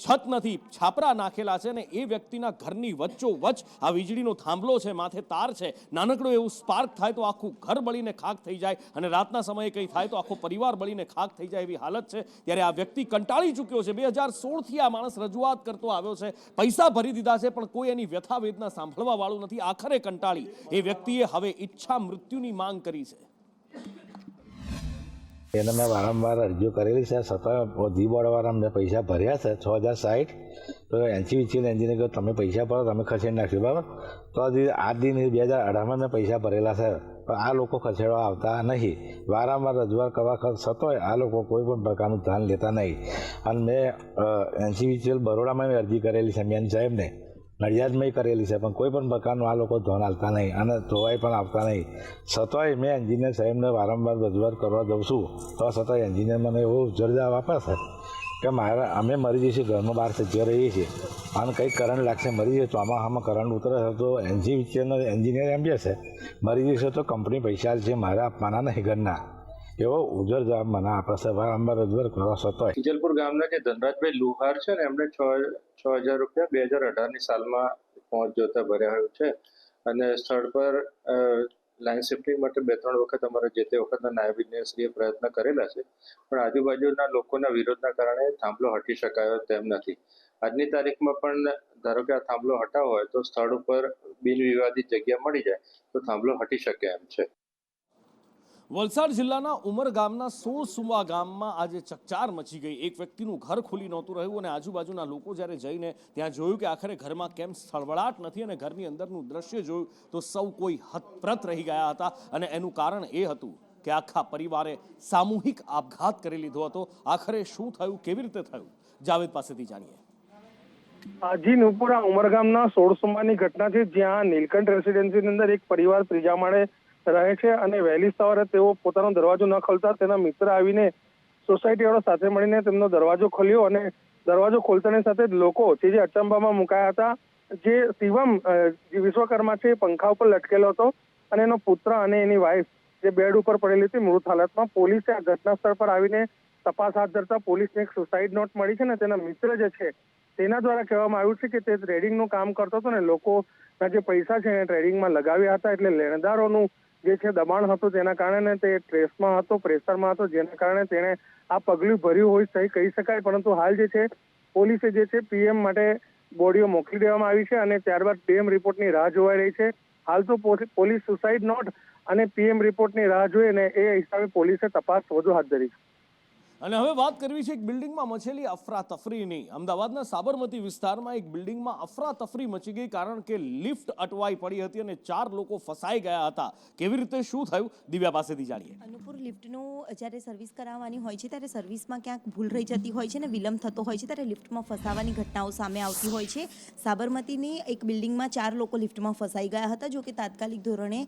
A: છત નથી, છાપરા નાખેલા છે ને એ વ્યક્તિના ઘરની વચ્ચોવચ્ચ આ વીજળીનો થાંભલો છે, માથે તાર છે. નાનકડો એવું સ્પાર્ક થાય તો આખું ઘર બળીને ખાખ થઈ જાય અને રાતના સમયે કંઈ થાય તો આખો પરિવાર બળીને ખાખ થઈ જાય એવી હાલત છે. ત્યારે આ વ્યક્તિ કંટાળી ચૂક્યો છે. 2016થી આ માણસ રજૂઆત કરતો આવ્યો છે, પૈસા ભરી દીધા છે, પણ કોઈ એની વ્યથા વેદના સાંભળવા વાળું નથી. આખરે કંટાળી એ વ્યક્તિએ હવે ઈચ્છા મૃત્યુની માંગ કરી છે.
L: એને મેં વારંવાર અરજીઓ કરેલી છે, છતાં જી બોર્ડવાળા મેં પૈસા ભર્યા છે 6,060. તો એનસીવીસીએલ એન્જિનિયર કહ્યું તમે પૈસા ભરો, તમે ખસેડી નાખશો, બરાબર. તો આજ દિન 2018માં મેં પૈસા ભરેલા છે, પણ આ લોકો ખસેડવા આવતા નહીં. વારંવાર રજૂઆત કરવા છતાંય આ લોકો કોઈ પણ પ્રકારનું ધ્યાન લેતા નહીં. અને મેં એનસીવીસીએલ બરોડામાં અરજી કરેલી છે, મેન સાહેબને નડિયાદમાં કરેલી છે, પણ કોઈ પણ પ્રકારનું આ લોકો ધ્યાન આપતા નહીં અને જોવાય પણ આવતા નહીં. છતાંય મેં એન્જિનિયર સાહેબને વારંવાર રજૂઆત કરવા જાઉં છું, તો છતાંય એન્જિનિયર મને એવો જવાબ આપે છે કે અમે મરી જઈશું, ઘરમાં બહાર સજ્જ રહીએ છીએ અને કંઈક કરંટ લાગશે, મરી જઈએ, ચોમાસામાં કરંટ ઉતરે છે તો એનજીવીસીએલનો એન્જિનિયર એમ કહે છે મરી જશે તો કંપની પૈસા છે, મારે આપવાના નહીં ઘરના. એવો ઉજર જવાબ મને આપે છે. વારંવાર રજૂઆત કરવા છતાંય.
M: વિજલપુર ગામના જે ધનરાજભાઈ લુહાર છે ને, એમણે 6,000 રૂપિયા 2018ની સાલમાં પહોંચ જોતા ભર્યા હોય છે અને સ્થળ પર લાઇન શિફ્ટિંગ માટે 2-3 વખત અમારા જે તે વખતના નાયબ ઇજનેરશ્રીએ પ્રયત્ન કરેલા છે, પણ આજુબાજુના લોકોના વિરોધના કારણે થાંભલો હટી શકાયો તેમ નથી. આજની તારીખમાં પણ ધારો કે આ થાંભલો હટાવો હોય તો સ્થળ ઉપર બિનવિવાદિત જગ્યા મળી જાય તો થાંભલો હટી શકે એમ છે.
A: વલસાડ જિલ્લાના ઉમરગામના 16 ગામમાં આજે ચકચાર મચી ગઈ. એક વ્યક્તિનું ઘર ખુલી નહોતું રહ્યું અને આજુબાજુના લોકો જ્યારે જઈને ત્યાં જોયું કે આખરે ઘરમાં કેમ સળવળાટ નથી અને ઘરની અંદરનું દ્રશ્ય જોયું તો સૌ કોઈ હતપ્રત રહી ગયા હતા. અને એનું કારણ એ હતું કે આખા પરિવારે સામૂહિક આપઘાત કરી લીધો હતો. આખરે શું થયું, કેવી રીતે થયું, જાવેદ પાસેથી જાણીએ.
N: જી નુપુરા ઉમરગામના 16 ઘટના છે, જ્યાં નીલકંઠ રેસિડેન્સીની અંદર એક પરિવાર ત્રીજા માળે રહે છે અને વહેલી સવારે તેઓ પોતાનો દરવાજો ન ખોલતા તેના મિત્ર આવીને સોસાયટીવાળા સાથે મળીને તેમનો દરવાજો ખોલ્યો અને દરવાજો ખોલતાની સાથે જ લોકો જે અચંબામાં મુકાયા હતા. જે શિવમ જે વિશ્વકર્મા છે, પંખા ઉપર લટકેલો હતો અને એનો પુત્ર અને એની વાઇફ જે બેડ ઉપર પડેલી હતી મૃત હાલતમાં. પોલીસે આ ઘટના સ્થળ પર આવીને તપાસ હાથ ધરતા પોલીસને એક સુસાઇડ નોટ મળી છે ને તેના મિત્ર જે છે તેના દ્વારા કહેવામાં આવ્યું છે કે તે ટ્રેડિંગનું કામ કરતો હતો ને લોકોના જે પૈસા છે એને ટ્રેડિંગમાં લગાવ્યા હતા, એટલે લેણદારોનું જે છે દબાણ હતું તેના કારણે તે સ્ટ્રેસમાં હતો, પ્રેશરમાં હતો, જેના કારણે તેણે આ પગલું ભર્યું હોય સહી કહી શકાય. પરંતુ હાલ જે છે પોલીસે જે છે પીએમ માટે બોડીઓ મોકલી દેવામાં આવી છે અને ત્યારબાદ પીએમ રિપોર્ટની રાહ જોવાઈ રહી છે. હાલ તો પોલીસ સુસાઇડ નોટ અને પીએમ રિપોર્ટની રાહ જોઈને એ હિસાબે પોલીસે તપાસ વધુ હાથ ધરી છે.
A: અને હવે વાત કરવી છે એક બિલ્ડિંગમાં મચેલી અફરાતફરીની. અમદાવાદના સાબરમતી વિસ્તારમાં એક બિલ્ડિંગમાં અફરાતફરી મચી ગઈ કારણ કે લિફ્ટ અટવાઈ પડી હતી અને 4 લોકો ફસાઈ ગયા હતા. કેવી રીતે શું થયું દિવ્યા પાસેથી જાણીએ.
O: અનુપુર લિફ્ટનું જ્યારે સર્વિસ કરાવવાની હોય છે ત્યારે સર્વિસમાં ક્યાંક ભૂલ રહી જતી હોય છે ને વિલંબ થતો હોય છે ત્યારે લિફ્ટમાં ફસાવાની ઘટનાઓ સામે આવતી હોય છે. સાબરમતીની એક બિલ્ડિંગમાં 4 લોકો લિફ્ટમાં ફસાઈ ગયા હતા. જો કે તાત્કાલિક ધોરણે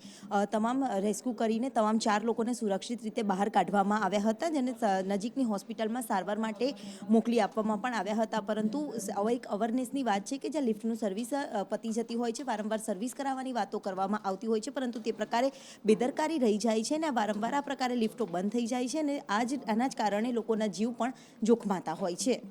O: તમામ રેસ્ક્યુ કરીને તમામ 4 લોકોને સુરક્ષિત રીતે બહાર કાઢવામાં આવ્યા હતા, જેને નજીકની હોસ્પિટલમાં સારવાર માટે મોકલી આપવામાં પણ આવ્યા હતા. પરંતુ એક અવેરનેસની વાત છે કે જ્યાં લિફ્ટનું સર્વિસ પતી જતી હોય છે, વારંવાર સર્વિસ કરાવવાની વાતો કરવામાં આવતી હોય છે, પરંતુ તે પ્રકારે બેદરકારી રહી જાય છે ને વારંવાર આ પ્રકારે લિફ્ટો બંધ થઈ જાય છે અને આના જ કારણે લોકોના જીવ પણ જોખમાતા હોય છે.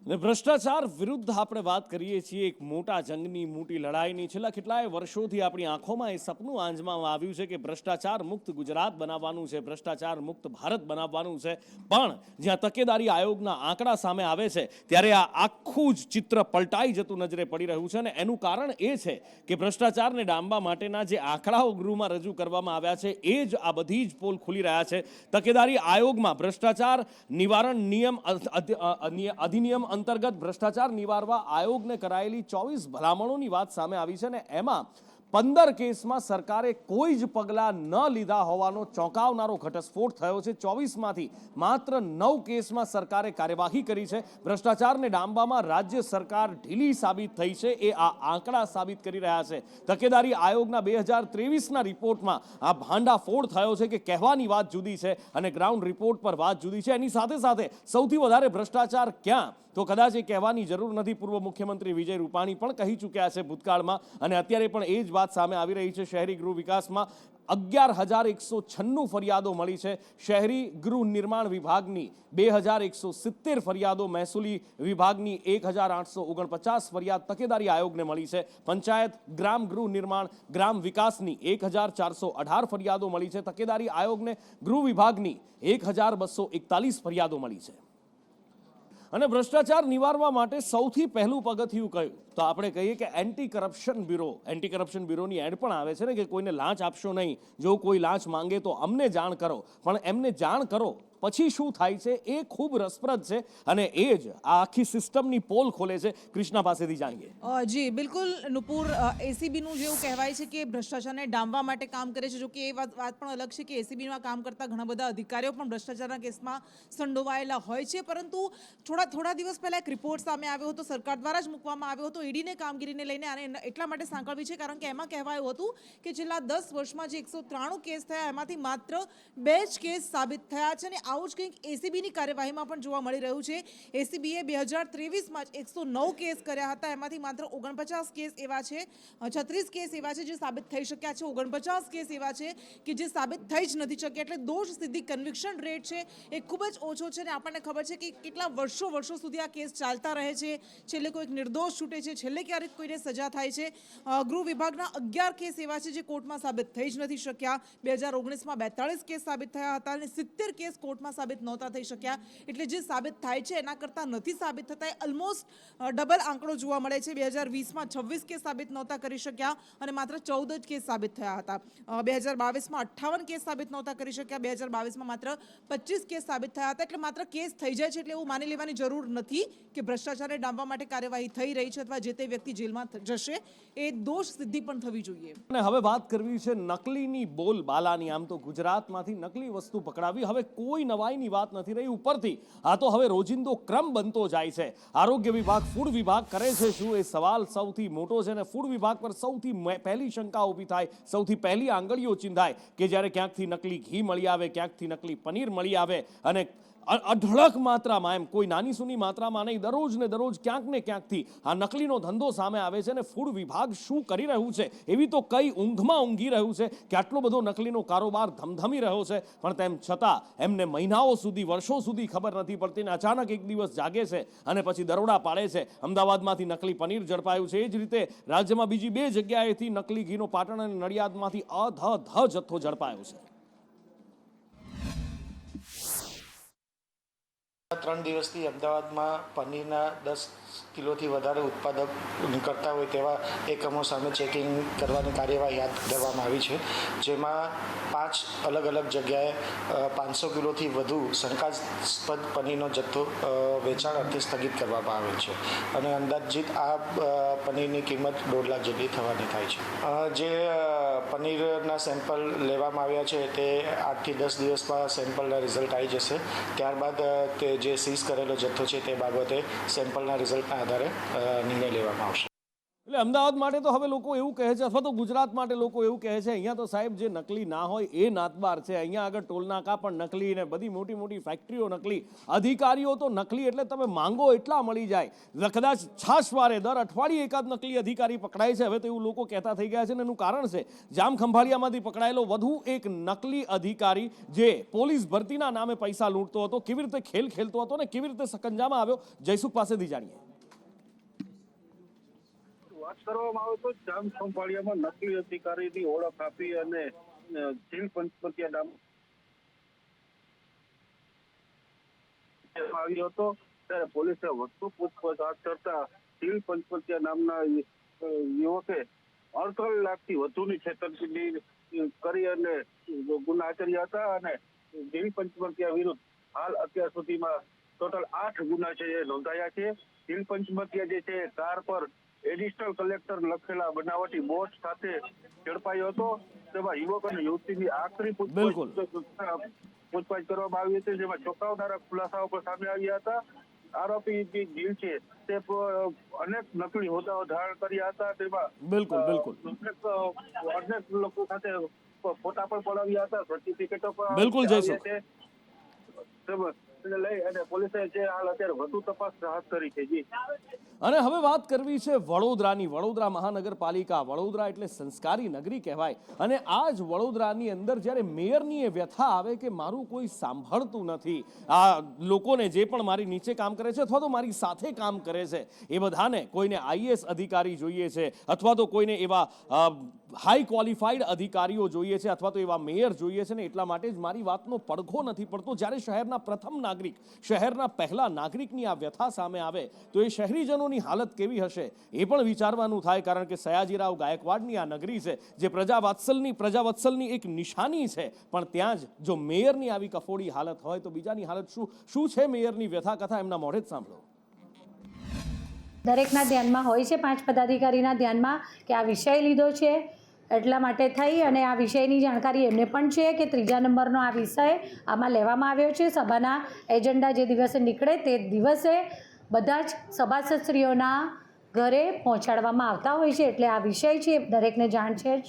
A: અને ભ્રષ્ટાચાર વિરુદ્ધ આપણે વાત કરીએ છીએ એક મોટા જંગની મોટી લડાઈની. છેલ્લા કેટલાય વર્ષોથી આપણી આંખોમાં એ સપનું આંજવામાં આવ્યું છે કે ભ્રષ્ટાચાર મુક્ત ગુજરાત બનાવવાનું છે, ભ્રષ્ટાચાર મુક્ત ભારત બનાવવાનું છે. પણ જ્યાં તકેદારી આયોગના આંકડા સામે આવે છે ત્યારે આ આખું જ ચિત્ર પલટાઈ જતું નજરે પડી રહ્યું છે. અને એનું કારણ એ છે કે ભ્રષ્ટાચારને ડામવા માટેના જે આંકડાઓ ગૃહમાં રજૂ કરવામાં આવ્યા છે એ જ આ બધી જ પોલ ખુલી રહ્યા છે. તકેદારી આયોગમાં ભ્રષ્ટાચાર નિવારણ નિયમ અધિનિયમ અંતર્ગત ભ્રષ્ટાચાર નિવારવા આયોગને કરાયેલી 24 ભલામણોની વાત સામે આવી છે અને એમાં 15 કેસમાં સરકારે કોઈ જ પગલાં ન લીધા હોવાનો ચોંકાવનારો ઘટસ્ફોટ થયો છે. 24માંથી માત્ર 9 કેસમાં સરકારે કાર્યવાહી કરી છે. ભ્રષ્ટાચારને ડામવામાં રાજ્ય સરકાર ઢીલી સાબિત થઈ છે એ આ આંકડા સાબિત કરી રહ્યા છે. તકેદારી આયોગના 2023ના રિપોર્ટમાં આ ભાંડાફોડ થયો છે કે કહેવાની વાત જુદી છે અને ગ્રાઉન્ડ રિપોર્ટ પર વાત જુદી છે. એની સાથે સાથે સૌથી વધારે ભ્રષ્ટાચાર ક્યાં, તો કદાચ એ કહેવાની જરૂર નથી. પૂર્વ મુખ્યમંત્રી વિજય રૂપાણી પણ કહી ચૂક્યા છે ભૂતકાળમાં અને અત્યારે પણ એ જ વાત સામે આવી રહી છે. શહેરી ગૃહ વિકાસમાં 11,196 ફરિયાદો મળી છે. શહેરી ગૃહ નિર્માણ વિભાગની 2,170 ફરિયાદો, મહેસૂલી વિભાગની 1,849 ફરિયાદ તકેદારી આયોગને મળી છે. પંચાયત, ગ્રામ ગૃહ નિર્માણ, ગ્રામ વિકાસની 1,418 ફરિયાદો મળી છે. તકેદારી આયોગને ગૃહ વિભાગની 1,241 ફરિયાદો મળી છે. અને ભ્રષ્ટાચાર નિવારવા માટે સૌથી પહેલું પગથિયું કયું, તો આપણે કહીએ કે એન્ટી કરપ્શન બ્યુરોની એડ પણ આવે છે ને કે કોઈને લાંચ આપશો નહીં, જો કોઈ લાંચ માંગે તો અમને જાણ કરો, પણ એમને જાણ કરો પછી શું થાય છે એ ખૂબ રસપ્રદ છે અને એ જ આ આખી સિસ્ટમની પોલ ખોલે છે. કૃષ્ણા પાસેથી જાણીએ.
P: જી બિલકુલ નુપુર, એસીબીનું જેવું કહેવાય છે કે ભ્રષ્ટાચારને ડામવા માટે કામ કરે છે. જો કે એ વાત પણ અલગ છે કે એસીબીમાં કામ કરતા ઘણા બધા અધિકારીઓ પણ ભ્રષ્ટાચારના કેસમાં સંડોવાયેલા હોય છે. પરંતુ થોડા દિવસ પહેલા એક રિપોર્ટ સામે આવ્યો હતો, સરકાર દ્વારા જ મૂકવામાં આવ્યો હતો. ઈડીને કામગીરીને લઈને આને એટલા માટે સાંકળવી છે કારણ કે એમાં કહેવાયું હતું કે છેલ્લા 10 વર્ષમાં જે 193 કેસ થયા એમાંથી માત્ર 2 જ કેસ સાબિત થયા છે. અને આવું જ કંઈક એસીબીની કાર્યવાહીમાં પણ જોવા મળી રહ્યું છે. એસીબીએ 2023માં 109 કેસ કર્યા હતા, એમાંથી માત્ર 49 કેસ એવા છે, 36 કેસ એવા છે જે સાબિત થઈ શક્યા છે, 49 કેસ એવા છે કે જે સાબિત થઈ જ નથી શક્યા. એટલે દોષ સિદ્ધિ કન્વિક્શન રેટ છે એ ખૂબ જ ઓછો છે. અને આપણને ખબર છે કે કેટલા વર્ષો સુધી આ કેસ ચાલતા રહે છે. છેલ્લે કોઈક નિર્દોષ છૂટે છે, છેલ્લે ક્યારેક કોઈને સજા થાય છે. ગૃહ વિભાગના 11 કેસ એવા છે જે કોર્ટમાં સાબિત થઈ જ નથી શક્યા. 2019માં 42 કેસ સાબિત થયા હતા અને 70 કેસ કોર્ટમાં સાબિત નહોતા થઈ શક્યા. એટલે જે સાબિત થાય છે એના કરતાં નથી સાબિત થતા એ ઓલમોસ્ટ ડબલ આંકડો જોવા મળે છે. 2020માં 26 કેસ સાબિત નહોતા કરી શક્યા અને માત્ર 14 જ કેસ સાબિત થયા હતા. 2022માં 58 કેસ સાબિત નહોતા કરી શક્યા, 2022માં માત્ર 25 કેસ સાબિત થયા હતા. એટલે માત્ર કેસ થઈ જાય છે એટલે એવું માની લેવાની જરૂર નથી કે ભ્રષ્ટાચારને ડામવા માટે કાર્યવાહી થઈ રહી છે અથવા જે તે વ્યક્તિ જેલમાં જશે. એ દોષ સિદ્ધિ પણ થવી જોઈએ.
A: અને હવે વાત કરવી છે નકલીની બોલબાલાની. આમ તો ગુજરાતમાંથી નકલી વસ્તુ પકડાવી હવે કોઈ નવાઈની વાત નથી રહી. ઉપરથી આ તો હવે રોજિંદો ક્રમ બનતો જાય છે. આરોગ્ય વિભાગ, ફૂડ વિભાગ કરે છે શું, એ સવાલ સૌથી મોટો છે. અને ફૂડ વિભાગ પર સૌથી પહેલી શંકા ઊભી થાય, સૌથી પહેલી આંગળીઓ ચિંધાય કે જ્યારે ક્યાંકથી નકલી ઘી મળી આવે, ક્યાંકથી નકલી પનીર મળી આવે અને અઢળક માત્રામાં, એમ કોઈ નાની સૂની માત્રામાં નહીં, દરરોજ ને દરરોજ ક્યાંક ને ક્યાંકથી આ નકલીનો ધંધો સામે આવે છે. અને ફૂડ વિભાગ શું કરી રહ્યું છે એવી તો કઈ ઊંઘમાં ઊંઘી રહ્યું છે કે આટલો બધો નકલીનો કારોબાર ધમધમી રહ્યો છે, પણ તેમ છતાં એમને મહિનાઓ સુધી, વર્ષો સુધી ખબર નથી પડતી. અચાનક એક દિવસ જાગે છે અને પછી દરોડા પાડે છે. અમદાવાદમાંથી નકલી પનીર ઝડપાયું છે. એ જ રીતે રાજ્યમાં બીજી 2 જગ્યાએથી નકલી ઘીનો પાટણ અને નડિયાદમાંથી અધધ જથ્થો ઝડપાયો છે.
Q: 3 દિવસથી અમદાવાદમાં પનીરના 10 કિલોથી વધારે ઉત્પાદક નીકળતા હોય તેવા એકમો સામે ચેકિંગ કરવાની કાર્યવાહી હાથ ધરવામાં આવી છે, જેમાં 5 અલગ અલગ જગ્યાએ 500 કિલોથી વધુ શંકાસ્પદ પનીરનો જથ્થો વેચાણ અર્થે સ્થગિત કરવામાં આવેલ છે અને અંદાજિત આ પનીરની કિંમત 1.5 લાખ જેટલી થવાની થાય છે. જે પનીરના સેમ્પલ લેવામાં આવ્યા છે તે 8 થી 10 દિવસમાં સેમ્પલના રિઝલ્ટ આવી જશે. ત્યારબાદ તે જે સીઝ કરેલો જથ્થો છે તે બાબતે સેમ્પલના રિઝલ્ટના આધારે નિર્ણય લેવામાં આવશે.
A: એટલે અમદાવાદ માટે તો હવે લોકો એવું કહે છે, અથવા તો ગુજરાત માટે લોકો એવું કહે છે, અહીંયા તો સાહેબ જે નકલી ના હોય એ નાતબાર છે. અહીંયા આગળ ટોલનાકા પણ નકલી ને બધી મોટી મોટી ફેક્ટરીઓ નકલી, અધિકારીઓ તો નકલી, એટલે તમે માંગો એટલા મળી જાય. કદાચ છાશવારે દર અઠવાડિયે એકાદ નકલી અધિકારી પકડાય છે હવે તો એવું લોકો કહેતા થઈ ગયા છે. અને એનું કારણ છે જામ ખંભાળિયામાંથી પકડાયેલો વધુ એક નકલી અધિકારી જે પોલીસ ભરતીના નામે પૈસા લૂંટતો હતો, કેવી રીતે ખેલ ખેલતો હતો ને કેવી રીતે સકંજામાં આવ્યો, જયસુખ પાસેથી જાણીએ.
R: વાત કરવામાં આવે તો જામ ખંભાળિયામાં નકલી અધિકારીની ઓળખ આપી અને જીલ પંચપતિયા નામ આવ્યો હતો, ત્યારે પોલીસે વધુ પૂછપરછ હાથ ધરતા જીલ પંચપતિયા નામના યુવકે 38 લાખથી વધુની છેતરપિંડી કરી અને ગુના આચર્યા હતા. અને જીલ પંચપતિયા વિરુદ્ધ હાલ અત્યાર સુધીમાં ટોટલ 8 ગુના છે એ નોંધાયા છે. જીલ પંચપતિયા જે છે કાર પર એડિશનલ કલેક્ટર લખેલા બનાવટી બોર્ડ સાથે ઝડપાયો હતો. તેમાં યુવક અને યુવતીની આખરી પૂછપરછ કરવામાં આવી હતી, જેમાં ચોંકાવનારા ખુલાસાઓ પણ સામે આવ્યા હતા. આરોપી જે જીલ છે તે અનેક નકલી હોદ્દાઓ ધારણ કર્યા હતા. તેમાં અનેક લોકો સાથે ફોટા પણ પડાવ્યા હતા, સર્ટિફિકેટો પણ લઈ અને પોલીસે જે હાલ અત્યારે વધુ તપાસ હાથ ધરી છે. જી.
A: અને હવે વાત કરવી છે વડોદરાની. વડોદરા મહાનગરપાલિકા, વડોદરા એટલે સંસ્કારી નગરી કહેવાય. અને આ જ વડોદરાની અંદર જ્યારે મેયરની એ વ્યથા આવે કે મારું કોઈ સાંભળતું નથી, આ લોકોને જે પણ મારી નીચે કામ કરે છે અથવા તો મારી સાથે કામ કરે છે એ બધાને, કોઈને આઈએએસ અધિકારી જોઈએ છે અથવા તો કોઈને એવા હાઈ ક્વોલિફાઈડ અધિકારીઓ જોઈએ છે અથવા તો એવા મેયર જોઈએ છે ને એટલા માટે જ મારી વાતનો પડઘો નથી પડતો. જ્યારે શહેરના પ્રથમ નાગરિક, શહેરના પહેલા નાગરિકની આ વ્યથા સામે આવે તો એ શહેરીજનોની હાલત કેવી હશે એ પણ વિચારવાનું થાય. કારણ કે સયાજીરાવ ગાયકવાડની આ નગરી છે જે પ્રજાવત્સલની એક નિશાની છે, પણ ત્યાં જ જો મેયરની આવી કફોડી હાલત હોય તો બીજાની હાલત શું છે? મેયરની વ્યથા કથા એમના મોઢે જ સાંભળો.
S: દરેકના ધ્યાનમાં હોય છે, 5 પદાધિકારીના ધ્યાનમાં કે આ વિષય લીધો છે, એટલા માટે થઈ અને આ વિષયની જાણકારી એમને પણ છે કે 3જા નંબરનો આ વિષય આમાં લેવામાં આવ્યો છે. સભાના એજન્ડા જે દિવસે નીકળે તે દિવસે બધા જ સભાસદશ્રીઓના ઘરે પહોંચાડવામાં આવતા હોય છે, એટલે આ વિષય છે દરેકને જાણ છે જ.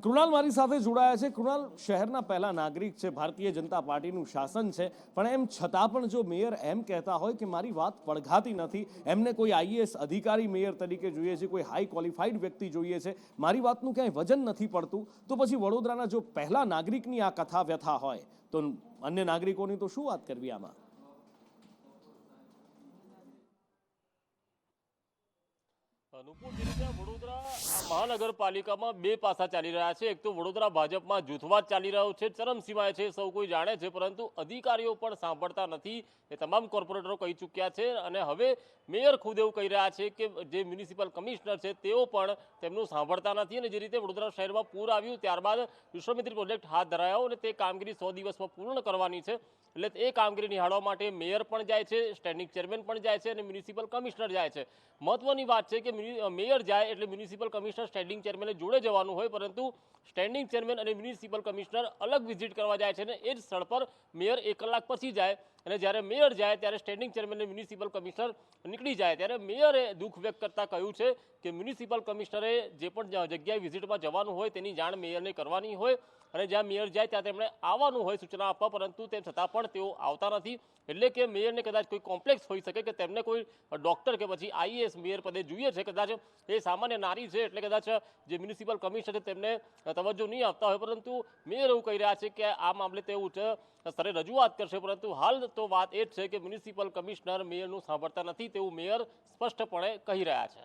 A: કૃણાલ મારી સાથે જોડાયા છે. કૃણાલ, શહેરના પહેલા નાગરિક છે, ભારતીય જનતા પાર્ટીનું શાસન છે, પણ એમ છતાં પણ જો મેયર એમ કહેતા હોય કે મારી વાત પડઘાતી નથી, એમને કોઈ આઈએએસ અધિકારી મેયર તરીકે જોઈએ છે, કોઈ હાઈ ક્વોલિફાઈડ વ્યક્તિ જોઈએ છે, મારી વાતનું ક્યાંય વજન નથી પડતું, તો પછી વડોદરાના જો પહેલા નાગરિકની આ કથા વ્યથા હોય તો અન્ય નાગરિકોની તો શું વાત કરવી આમાં?
T: વડોદરા મહાનગરપાલિકામાં 2 પાસા ચાલી રહ્યા છે. એક તો વડોદરા ભાજપમાં જૂથવાદ ચાલી રહ્યો છે, ચરમસીમાએ છે, સૌ કોઈ જાણે છે, પરંતુ અધિકારીઓ પણ સાંભળતા નથી એ તમામ કોર્પોરેટરો કહી ચૂક્યા છે. અને હવે મેયર ખુદ એવું કહી રહ્યા છે કે જે મ્યુનિસિપલ કમિશનર છે તેઓ પણ તેમનું સાંભળતા નથી. અને જે રીતે વડોદરા શહેરમાં પૂર આવ્યું ત્યારબાદ વિશ્વામિત્રી પ્રોજેક્ટ હાથ ધરાયો અને તે કામગીરી 100 દિવસમાં પૂર્ણ કરવાની છે, એટલે એ કામગીરી નિહાળવા માટે મેયર પણ જાય છે, સ્ટેન્ડિંગ ચેરમેન પણ જાય છે અને મ્યુનિસિપલ કમિશનર જાય છે. મહત્વની વાત છે કે મેયર જાય એટલે મ્યુનિસિપલ કમિશનર સ્ટેન્ડિંગ ચેરમેને જોડે જવાનું હોય, પરંતુ સ્ટેન્ડિંગ ચેરમેન અને મ્યુનિસિપલ કમિશનર અલગ વિઝિટ કરવા જાય છે અને એ જ સ્થળ પર મેયર 1 કલાક પછી જાય. અને જ્યારે મેયર જાય ત્યારે સ્ટેન્ડિંગ ચેરમેન અને મ્યુનિસિપલ કમિશનર નીકળી જાય. ત્યારે મેયરે દુઃખ વ્યક્ત કરતા કહ્યું છે કે મ્યુનિસિપલ કમિશનરે જે પણ જગ્યાએ વિઝિટમાં જવાનું હોય તેની જાણ મેયરને કરવાની હોય અને જ્યાં મેયર જાય ત્યાં તેમણે આવવાનું હોય સૂચના આપવા, પરંતુ તેમ છતાં પણ તેઓ આવતા નથી. એટલે કે મેયરને કદાચ કોઈ કોમ્પ્લેક્સ હોઈ શકે કે તેમને કોઈ ડોક્ટર કે પછી આઈએએસ મેયર પદે જોઈએ છે, કદાચ એ સામાન્ય નારી છે એટલે કદાચ જે મ્યુનિસિપલ કમિશનર છે તેમને તવજ્જો નહીં આપતા હોય, પરંતુ મેયર એવું કહી રહ્યા છે કે આ મામલે તે ઉચ્ચ સ્તરે રજૂઆત કરશે. પરંતુ હાલ તો વાત એ જ છે કે મ્યુનિસિપલ કમિશનર મેયરનું સાંભળતા નથી તેવું મેયર સ્પષ્ટપણે કહી રહ્યા છે.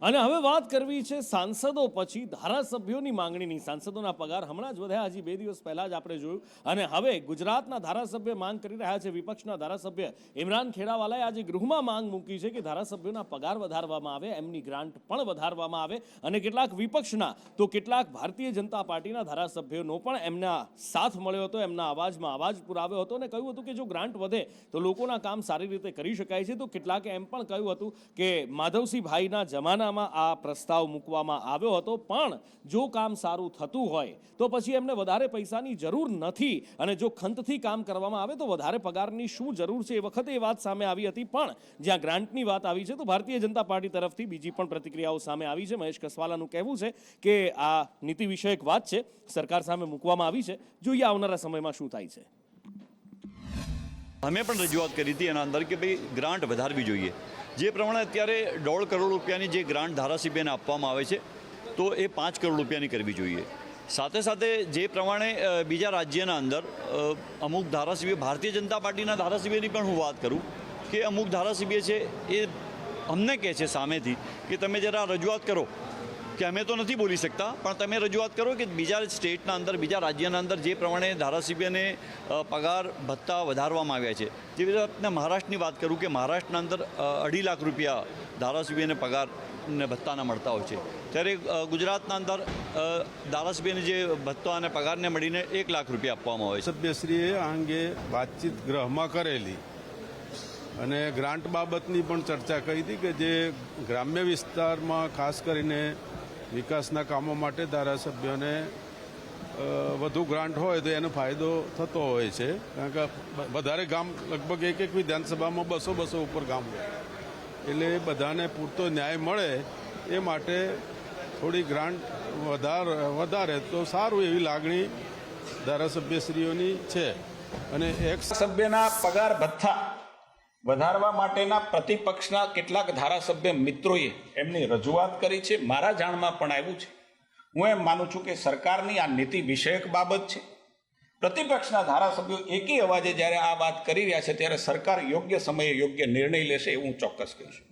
A: અને હવે વાત કરવી છે સાંસદો પછી ધારાસભ્યોની માંગણીની. સાંસદોના પગાર હમણાં જ વધ્યા, હજી 2 દિવસ પહેલા જ આપણે જોયું. અને હવે ગુજરાતના ધારાસભ્ય માંગ કરી રહ્યા છે. વિપક્ષના ધારાસભ્ય ઇમરાન ખેડાવાલાએ આજે ગૃહમાં માંગ મૂકી છે કે ધારાસભ્યોના પગાર વધારવામાં આવે, એમની ગ્રાન્ટ પણ વધારવામાં આવે. અને કેટલાક વિપક્ષના તો કેટલાક ભારતીય જનતા પાર્ટીના ધારાસભ્યોનો પણ એમના સાથ મળ્યો હતો, એમના અવાજમાં અવાજ પુરાવ્યો હતો અને કહ્યું હતું કે જો ગ્રાન્ટ વધે તો લોકોના કામ સારી રીતે કરી શકાય છે. તો કેટલાકે એમ પણ કહ્યું હતું કે માધવસિંહભાઈના જમાનામાં આ પ્રસ્તાવ મૂકવામાં આવ્યો હતો, પણ જો કામ સારું થતું હોય તો પછી એમને વધારે પૈસાની જરૂર નથી. અને જો ખંતથી કામ કરવામાં આવે તો વધારે પગારની શું જરૂર છે? એ વખતે એ વાત સામે આવી હતી. પણ જ્યાં ગ્રાન્ટની વાત આવી છે તો ભારતીય જનતા પાર્ટી તરફથી બીજી પણ પ્રતિક્રિયાઓ સામે આવી છે. મહેશ કસવાલાનું કહેવું છે કે આ નીતિ વિષયક વાત છે, સરકાર સામે મૂકવામાં આવી છે. જોઈએ આવનારા સમયમાં શું થાય છે.
U: અમે પણ રજૂઆત કરી હતી એના અંદર કે ભાઈ ગ્રાન્ટ વધારવી જોઈએ. જે પ્રમાણે અત્યારે 1.5 કરોડ રૂપિયાની જે ગ્રાન્ટ ધારાસભ્યને આપવામાં આવે છે તો એ 5 કરોડ રૂપિયાની કરવી જોઈએ. સાથે સાથે જે પ્રમાણે બીજા રાજ્યના અંદર અમુક ધારાસભ્ય, ભારતીય જનતા પાર્ટીના ધારાસભ્યની પણ હું વાત કરું કે અમુક ધારાસભ્ય છે એ અમને કહે છે સામેથી કે તમે જરા રજૂઆત કરો, કે અમે તો નથી બોલી શકતા પણ તમે રજૂઆત કરો કે બીજા સ્ટેટના અંદર, બીજા રાજ્યના અંદર જે પ્રમાણે ધારાસભ્યને પગાર ભથ્થા વધારવામાં આવ્યા છે. જેવી રીતે મહારાષ્ટ્રની વાત કરું કે મહારાષ્ટ્રના અંદર 2.5 લાખ રૂપિયા ધારાસભ્યને પગાર ને ભથ્થાના મળતા હોય છે, ત્યારે ગુજરાતના અંદર ધારાસભ્યને જે ભથ્થા અને પગારને મળીને 1 લાખ રૂપિયા આપવામાં આવે છે.
V: સભ્યશ્રીએ આ અંગે વાતચીત ગૃહમાં કરેલી અને ગ્રાન્ટ બાબતની પણ ચર્ચા કરી હતી કે જે ગ્રામ્ય વિસ્તારમાં ખાસ કરીને વિકાસના કામો માટે ધારાસભ્યોને વધુ ગ્રાન્ટ હોય તો એનો ફાયદો થતો હોય છે. કારણ કે વધારે ગામ, લગભગ એક વિધાનસભામાં 200 ઉપર ગામ હોય, એટલે બધાને પૂરતો ન્યાય મળે એ માટે થોડી ગ્રાન્ટ વધારે તો સારું એવી લાગણી ધારાસભ્યશ્રીઓની છે. અને એક
W: સભ્યના પગાર ભથ્થા વધારવા માટેના પ્રતિપક્ષના કેટલાક ધારાસભ્ય મિત્રોએ એમની રજૂઆત કરી છે. મારા જાણમાં પણ આવ્યું છે. હું એમ માનું છું કે સરકારની આ નીતિ વિષયક બાબત છે. પ્રતિપક્ષના ધારાસભ્યો એકી અવાજે જ્યારે આ વાત કરી રહ્યા છે ત્યારે સરકાર યોગ્ય સમયે યોગ્ય નિર્ણય લેશે એવું હું ચોક્કસ કહીશ.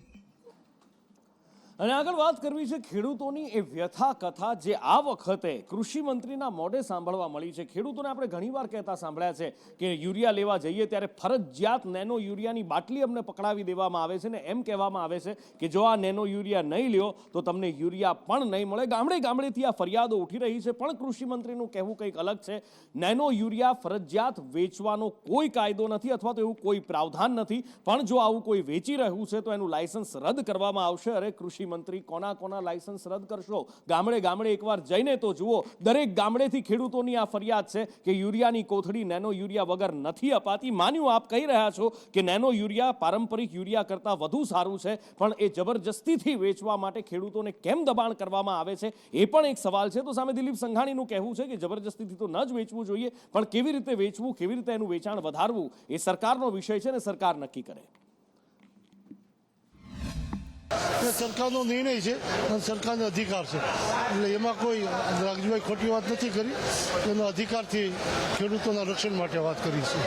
A: અને આગળ વાત કરવી છે ખેડૂતોની એ વ્યથા કથા જે આ વખતે કૃષિ મંત્રીના મોઢે સાંભળવા મળી છે. ખેડૂતોને આપણે ઘણીવાર કહેતા સાંભળ્યા છે કે યુરિયા લેવા જઈએ ત્યારે ફરજિયાત નેનો યુરિયાની બાટલી અમને પકડાવી દેવામાં આવે છે ને એમ કહેવામાં આવે છે કે જો આ નેનો યુરિયા નહીં લ્યો તો તમને યુરિયા પણ નહીં મળે. ગામડેથી આ ફરિયાદો ઉઠી રહી છે, પણ કૃષિ મંત્રીનું કહેવું કંઈક અલગ છે. નેનો યુરિયા ફરજિયાત વેચવાનો કોઈ કાયદો નથી અથવા તો એવું કોઈ પ્રાવધાન નથી, પણ જો આવું કોઈ વેચી રહ્યું છે તો એનું લાયસન્સ રદ કરવામાં આવશે. અરે કૃષિ મંત્રી, કોના લાયસન્સ રદ કરશો? ગામડે એકવાર જઈને તો જુઓ. દરેક ગામડેથી ખેડૂતોની આ ફરિયાદ છે કે યુરિયાની કોથળી નેનો યુરિયા વગર નથી અપાતી. માન્યું આપ કહી રહ્યા છો કે નેનો યુરિયા પારંપરિક યુરિયા કરતાં વધુ સારું છે, પણ એ જબરજસ્તીથી વેચવા માટે ખેડૂતોને કેમ દબાણ કરવામાં આવે છે એ પણ એક સવાલ છે. તો સામે દિલીપ સંઘાણીનું કહેવું છે કે જબરજસ્તીથી તો ન જ વેચવું જોઈએ, પણ કેવી રીતે વેચવું, કેવી રીતે એનું વેચાણ વધારવું એ સરકારનો વિષય છે ને સરકાર નક્કી કરે.
K: એ સરકારનો નિર્ણય છે અને સરકારનો અધિકાર છે, એટલે એમાં કોઈ રાજભાઈ ખોટી વાત નથી કરી. એનો અધિકારથી ખેડૂતોના રક્ષણ માટે વાત કરી છે.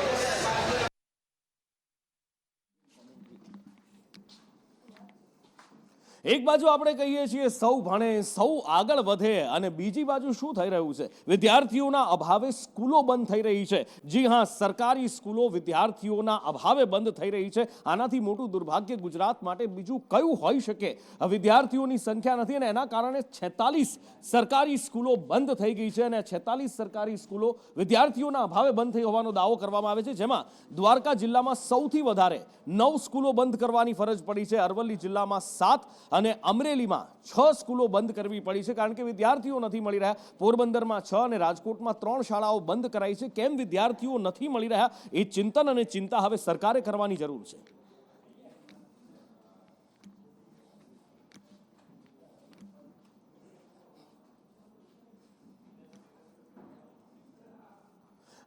A: એક બાજુ આપણે કહીએ છીએ સૌ ભણે, સૌ આગળ વધે, અને બીજી બાજુ શું થઈ રહ્યું છે? વિદ્યાર્થીઓના અભાવે સ્કૂલો બંધ થઈ રહી છે. જી હા, સરકારી સ્કૂલો વિદ્યાર્થીઓના અભાવે બંધ થઈ રહી છે. આનાથી મોટું દુર્ભાગ્ય ગુજરાત માટે બીજું કયું હોઈ શકે? વિદ્યાર્થીઓની સંખ્યા નથી અને એના કારણે 46 સરકારી સ્કૂલો બંધ થઈ ગઈ છે. અને 46 સરકારી સ્કૂલો વિદ્યાર્થીઓના અભાવે બંધ થઈ હોવાનો દાવો કરવામાં આવે છે, જેમાં દ્વારકા જિલ્લામાં સૌથી વધારે 9 સ્કૂલો બંધ કરવાની ફરજ પડી છે. અરવલ્લી જિલ્લામાં 7 અને અમરેલીમાં 6 સ્કૂલો બંધ કરવી પડી છે કારણ કે વિદ્યાર્થીઓ નથી મળી રહ્યા. પોરબંદરમાં 6 અને રાજકોટમાં 3 શાળાઓ બંધ કરાઈ છે. કેમ વિદ્યાર્થીઓ નથી મળી રહ્યા એ ચિંતન અને ચિંતા હવે સરકારે કરવાની જરૂર છે.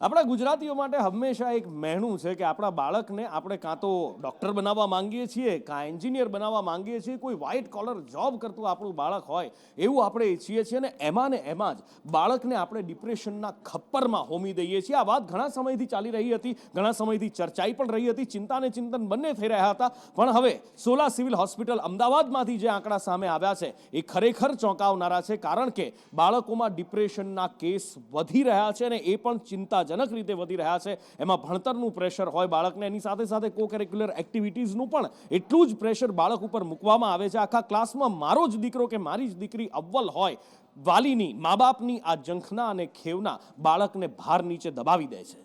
A: આપણા ગુજરાતીઓ માટે હંમેશા એક મહેણું છે કે આપણા બાળકને આપણે કાં તો ડૉક્ટર બનાવવા માંગીએ છીએ, કાં એન્જિનિયર બનાવવા માંગીએ છીએ, કોઈ વ્હાઇટ કોલર જોબ કરતું આપણું બાળક હોય એવું આપણે ઈચ્છીએ છીએ, અને એમાં ને એમાં જ બાળકને આપણે ડિપ્રેશનના ખપ્પરમાં હોમી દઈએ છીએ. આ વાત ઘણા સમયથી ચાલી રહી હતી, ઘણા સમયથી ચર્ચાઈ પણ રહી હતી, ચિંતા ને ચિંતન બંને થઈ રહ્યા હતા. પણ હવે સોલા સિવિલ હોસ્પિટલ અમદાવાદમાંથી જે આંકડા સામે આવ્યા છે એ ખરેખર ચોંકાવનારા છે, કારણ કે બાળકોમાં ડિપ્રેશનના કેસ વધી રહ્યા છે, અને એ પણ ચિંતાજનક રીતે વધી રહ્યા છે. એમાં ભણતરનું પ્રેશર હોય બાળકને, એની સાથે સાથે કો કરિક્યુલર એક્ટિવિટીઝનું પણ એટલું જ પ્રેશર બાળક ઉપર મૂકવામાં આવે છે. આખા ક્લાસમાં મારો જ દીકરો કે મારી જ દીકરી અવ્વલ હોય, વાલીની, મા બાપની આ ઝંખના અને ખેવના બાળકને ભાર નીચે દબાવી દે છે.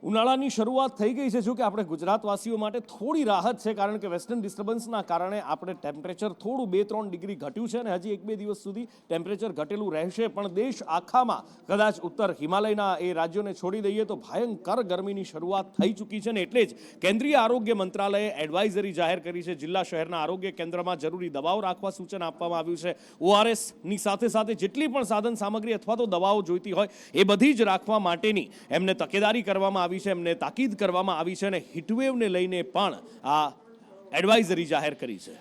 A: ઉનાળાની શરૂઆત થઈ ગઈ છે. જો કે આપણે ગુજરાતવાસીઓ માટે થોડી રાહત છે, કારણ કે વેસ્ટર્ન ડિસ્ટર્બન્સના કારણે આપણે ટેમ્પરેચર થોડું 2-3 ડિગ્રી ઘટ્યું છે, અને હજી 1-2 દિવસ સુધી ટેમ્પરેચર ઘટેલું રહેશે. પણ દેશ આખામાં કદાચ ઉત્તર હિમાલયના એ રાજ્યોને છોડી દઈએ તો ભયંકર ગરમીની શરૂઆત થઈ ચૂકી છે, ને એટલે જ કેન્દ્રીય આરોગ્ય મંત્રાલયે એડવાઇઝરી જાહેર કરી છે. જિલ્લા શહેરના આરોગ્ય કેન્દ્રમાં જરૂરી દવાઓ રાખવા સૂચન આપવામાં આવ્યું છે. ORSની સાથે સાથે જેટલી પણ સાધન સામગ્રી અથવા તો દવાઓ જોઈતી હોય એ બધી જ રાખવા માટેની એમને તકેદારી કરવામાં આવી છે, એમને તાકીદ કરવામાં આવી છે, અને હીટવેવને લઈને પણ આ એડવાઇઝરી જાહેર કરી છે.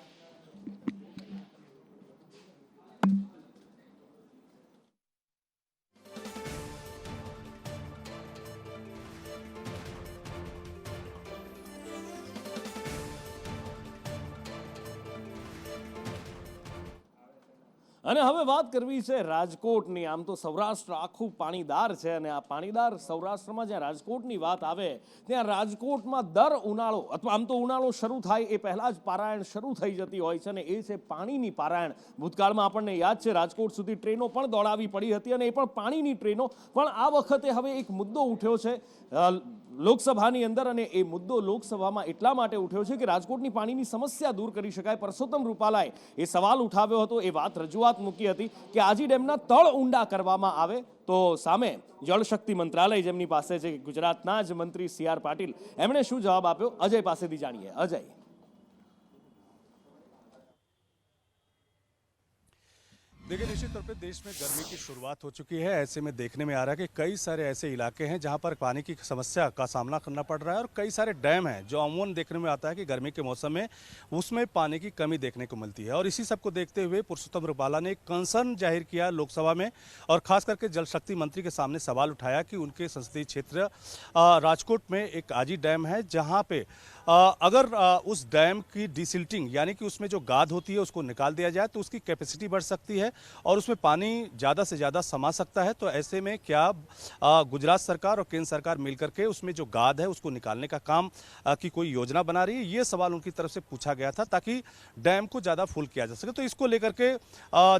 A: અને હવે વાત કરવી છે રાજકોટની. આમ તો સૌરાષ્ટ્ર આખું પાણીદાર છે, અને આ પાણીદાર સૌરાષ્ટ્રમાં જ્યાં રાજકોટની વાત આવે ત્યાં રાજકોટમાં દર ઉનાળો અથવા આમ તો ઉનાળો શરૂ થાય એ પહેલાં જ પારાયણ શરૂ થઈ જતી હોય છે, અને એ છે પાણીની પારાયણ. ભૂતકાળમાં આપણને યાદ છે રાજકોટ સુધી ટ્રેનો પણ દોડાવી પડી હતી, અને એ પણ પાણીની ટ્રેનો. પણ આ વખતે હવે એક મુદ્દો ઉઠ્યો છે લોકસભાની અંદર, અને એ મુદ્દો લોકસભામાં એટલા માટે ઉઠ્યો છે કે રાજકોટની પાણીની સમસ્યા દૂર કરી શકાય. પરસોત્તમ રૂપાલાએ એ સવાલ ઉઠાવ્યો હતો, એ રજૂઆત મૂકી હતી કે આજી ડેમના તળ ઊંડા કરવામાં આવે. તો સામે જળશક્તિ મંત્રાલય જેમની પાસે છે, ગુજરાતના જ મંત્રી CR પાટીલ, એમણે શું જવાબ આપ્યો અજય પાસેથી જાણીએ. અજય,
B: देखिए, निश्चित तौर पे देश में गर्मी की शुरुआत हो चुकी है. ऐसे में देखने में आ रहा है कि कई सारे ऐसे इलाके हैं जहां पर पानी की समस्या का सामना करना पड़ रहा है, और कई सारे डैम हैं जो अमूमन देखने में आता है कि गर्मी के मौसम में उसमें पानी की कमी देखने को मिलती है. और इसी सब को देखते हुए पुरुषोत्तम रुपाला ने एक कंसर्न जाहिर किया लोकसभा में, और खास करके जल शक्ति मंत्री के सामने सवाल उठाया कि उनके संसदीय क्षेत्र राजकोट में एक आजी डैम है, जहाँ पे अगर उस डैम की डिसिल्टिंग यानी कि उसमें जो गाद होती है उसको निकाल दिया जाए तो उसकी कैपेसिटी बढ़ सकती है और उसमें पानी ज़्यादा से ज़्यादा समा सकता है. तो ऐसे में क्या गुजरात सरकार और केंद्र सरकार मिलकर के उसमें जो गाद है उसको निकालने का काम की कोई योजना बना रही है? ये सवाल उनकी तरफ से पूछा गया था ताकि डैम को ज़्यादा फुल किया जा सके. तो इसको लेकर के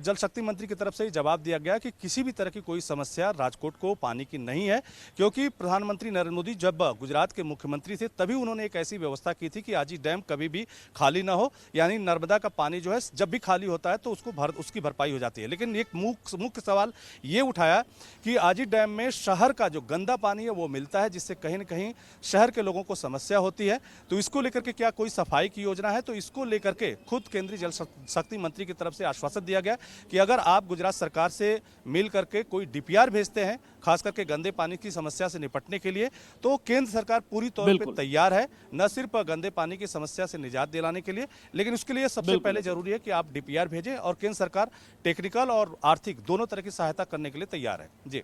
B: जल शक्ति मंत्री की तरफ से जवाब दिया गया कि किसी भी तरह की कोई समस्या राजकोट को पानी की नहीं है, क्योंकि प्रधानमंत्री नरेंद्र मोदी जब गुजरात के मुख्यमंत्री थे तभी उन्होंने एक ऐसी व्यवस्था की थी कि आजी डैम कभी भी खाली ना हो, यानी नर्मदा का पानी जो है जब भी खाली होता है तो उसकी भरपाई हो जाती है. लेकिन एक मुख्य सवाल ये उठाया कि आजी डैम में शहर का जो गंदा पानी है वो मिलता है, जिससे कहीं न कहीं शहर के लोगों को समस्या होती है. तो इसको लेकर के क्या कोई सफाई की योजना है? तो इसको लेकर के खुद केंद्रीय जल शक्ति मंत्री की तरफ से आश्वासन दिया गया कि अगर आप गुजरात सरकार से मिल करके कोई DPR भेजते हैं खास करके गंदे पानी की समस्या से निपटने के लिए, तो केंद्र सरकार पूरी तौर पर तैयार है, न सिर्फ गंदे पानी की समस्या से निजात दिलाने के लिए, लेकिन उसके लिए सबसे पहले जरूरी है कि आप DPR भेजें, और केंद्र सरकार टेक्निकल और आर्थिक दोनों तरह की सहायता करने के लिए तैयार है. जी.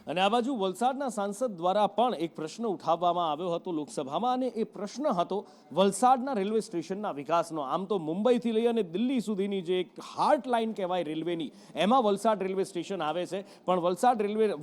A: અને આ બાજુ વલસાડના સાંસદ દ્વારા પણ એક પ્રશ્ન ઉઠાવવામાં આવ્યો હતો લોકસભામાં, અને એ પ્રશ્ન હતો વલસાડના રેલવે સ્ટેશનના વિકાસનો. આમ તો મુંબઈથી લઈ અને દિલ્હી સુધીની જે એક હાર્ટ લાઇન કહેવાય રેલવેની, એમાં વલસાડ રેલવે સ્ટેશન આવે છે. પણ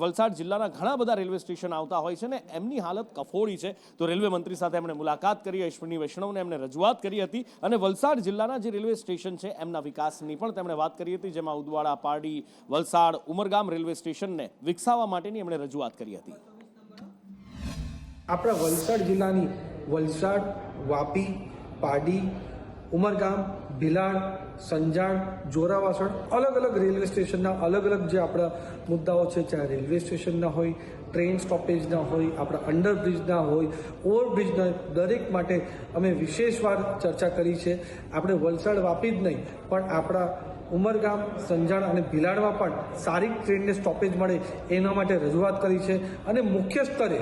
A: વલસાડ જિલ્લાના ઘણા બધા રેલવે સ્ટેશન આવતા હોય છે, ને એમની હાલત કફોડી છે. તો રેલવે મંત્રી સાથે એમણે મુલાકાત કરી, અશ્વિની વૈષ્ણવને એમણે રજૂઆત કરી હતી, અને વલસાડ જિલ્લાના જે રેલવે સ્ટેશન છે એમના વિકાસની પણ તેમણે વાત કરી હતી, જેમાં ઉદવાડા, પારડી, વલસાડ, ઉમરગામ રેલવે સ્ટેશનને વિકસાવવા માટે એમણે રજૂઆત કરી હતી.
C: આપણા વલસાડ જિલ્લાની વલસાડ, વાપી, પારડી, ઉમરગામ, ભિલાડ, સંજાણ, જોરાવાસણ અલગ અલગ રેલવે સ્ટેશનના અલગ અલગ જે આપણા મુદ્દાઓ છે, ચાહે રેલવે સ્ટેશનના હોય, ટ્રેન સ્ટોપેજના હોય, આપણા અંડરબ્રિજના હોય, ઓવરબ્રિજના, દરેક માટે અમે વિશેષવાર ચર્ચા કરી છે. આપણે વલસાડ વાપી જ નહીં પણ આપણા ઉમરગામ, સંજાણ અને ભિલાડમાં પણ સારી ટ્રેનને સ્ટોપેજ મળે એના માટે રજૂઆત કરી છે અને મુખ્ય સ્તરે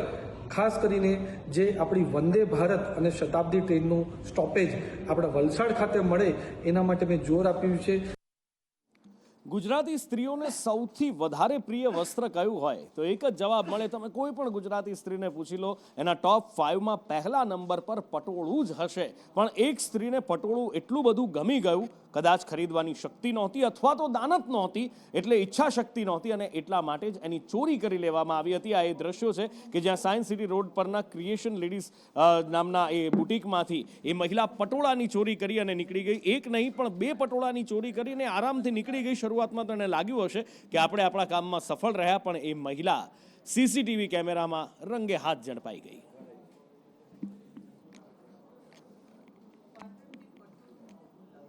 C: ખાસ કરીને જે આપણી વંદે ભારત અને શતાબ્દી ટ્રેનનું સ્ટોપેજ આપણા વલસાડ ખાતે મળે એના માટે મેં જોર આપ્યું છે.
A: ગુજરાતી સ્ત્રીઓને સૌથી વધારે પ્રિય વસ્ત્ર કયું હોય તો એક જ જવાબ મળે. તમે કોઈ પણ ગુજરાતી સ્ત્રીને પૂછી લો, એના ટોપ 5માં પહેલા નંબર પર પટોળું જ હશે. પણ એક સ્ત્રીને પટોળું એટલું બધું ગમી ગયું, કદાચ ખરીદવાની શક્તિ નહોતી અથવા તો દાનત નહોતી, એટલે ઈચ્છા શક્તિ નહોતી અને એટલા માટે જ એની ચોરી કરી લેવામાં આવી હતી. આ એ દ્રશ્યો છે કે જ્યાં સાયન્સ સિટી રોડ પરના ક્રિએશન લેડીઝ નામના એ બુટીકમાંથી એ મહિલા પટોળાની ચોરી કરી અને નીકળી ગઈ. એક નહીં પણ 2 પટોળાની ચોરી કરીને આરામથી નીકળી ગઈ. શરૂઆતમાં તો એને લાગ્યું હશે કે આપણે આપણા કામમાં સફળ રહ્યા, પણ એ મહિલા સીસીટીવી કેમેરામાં રંગે હાથ ઝડપાઈ ગઈ.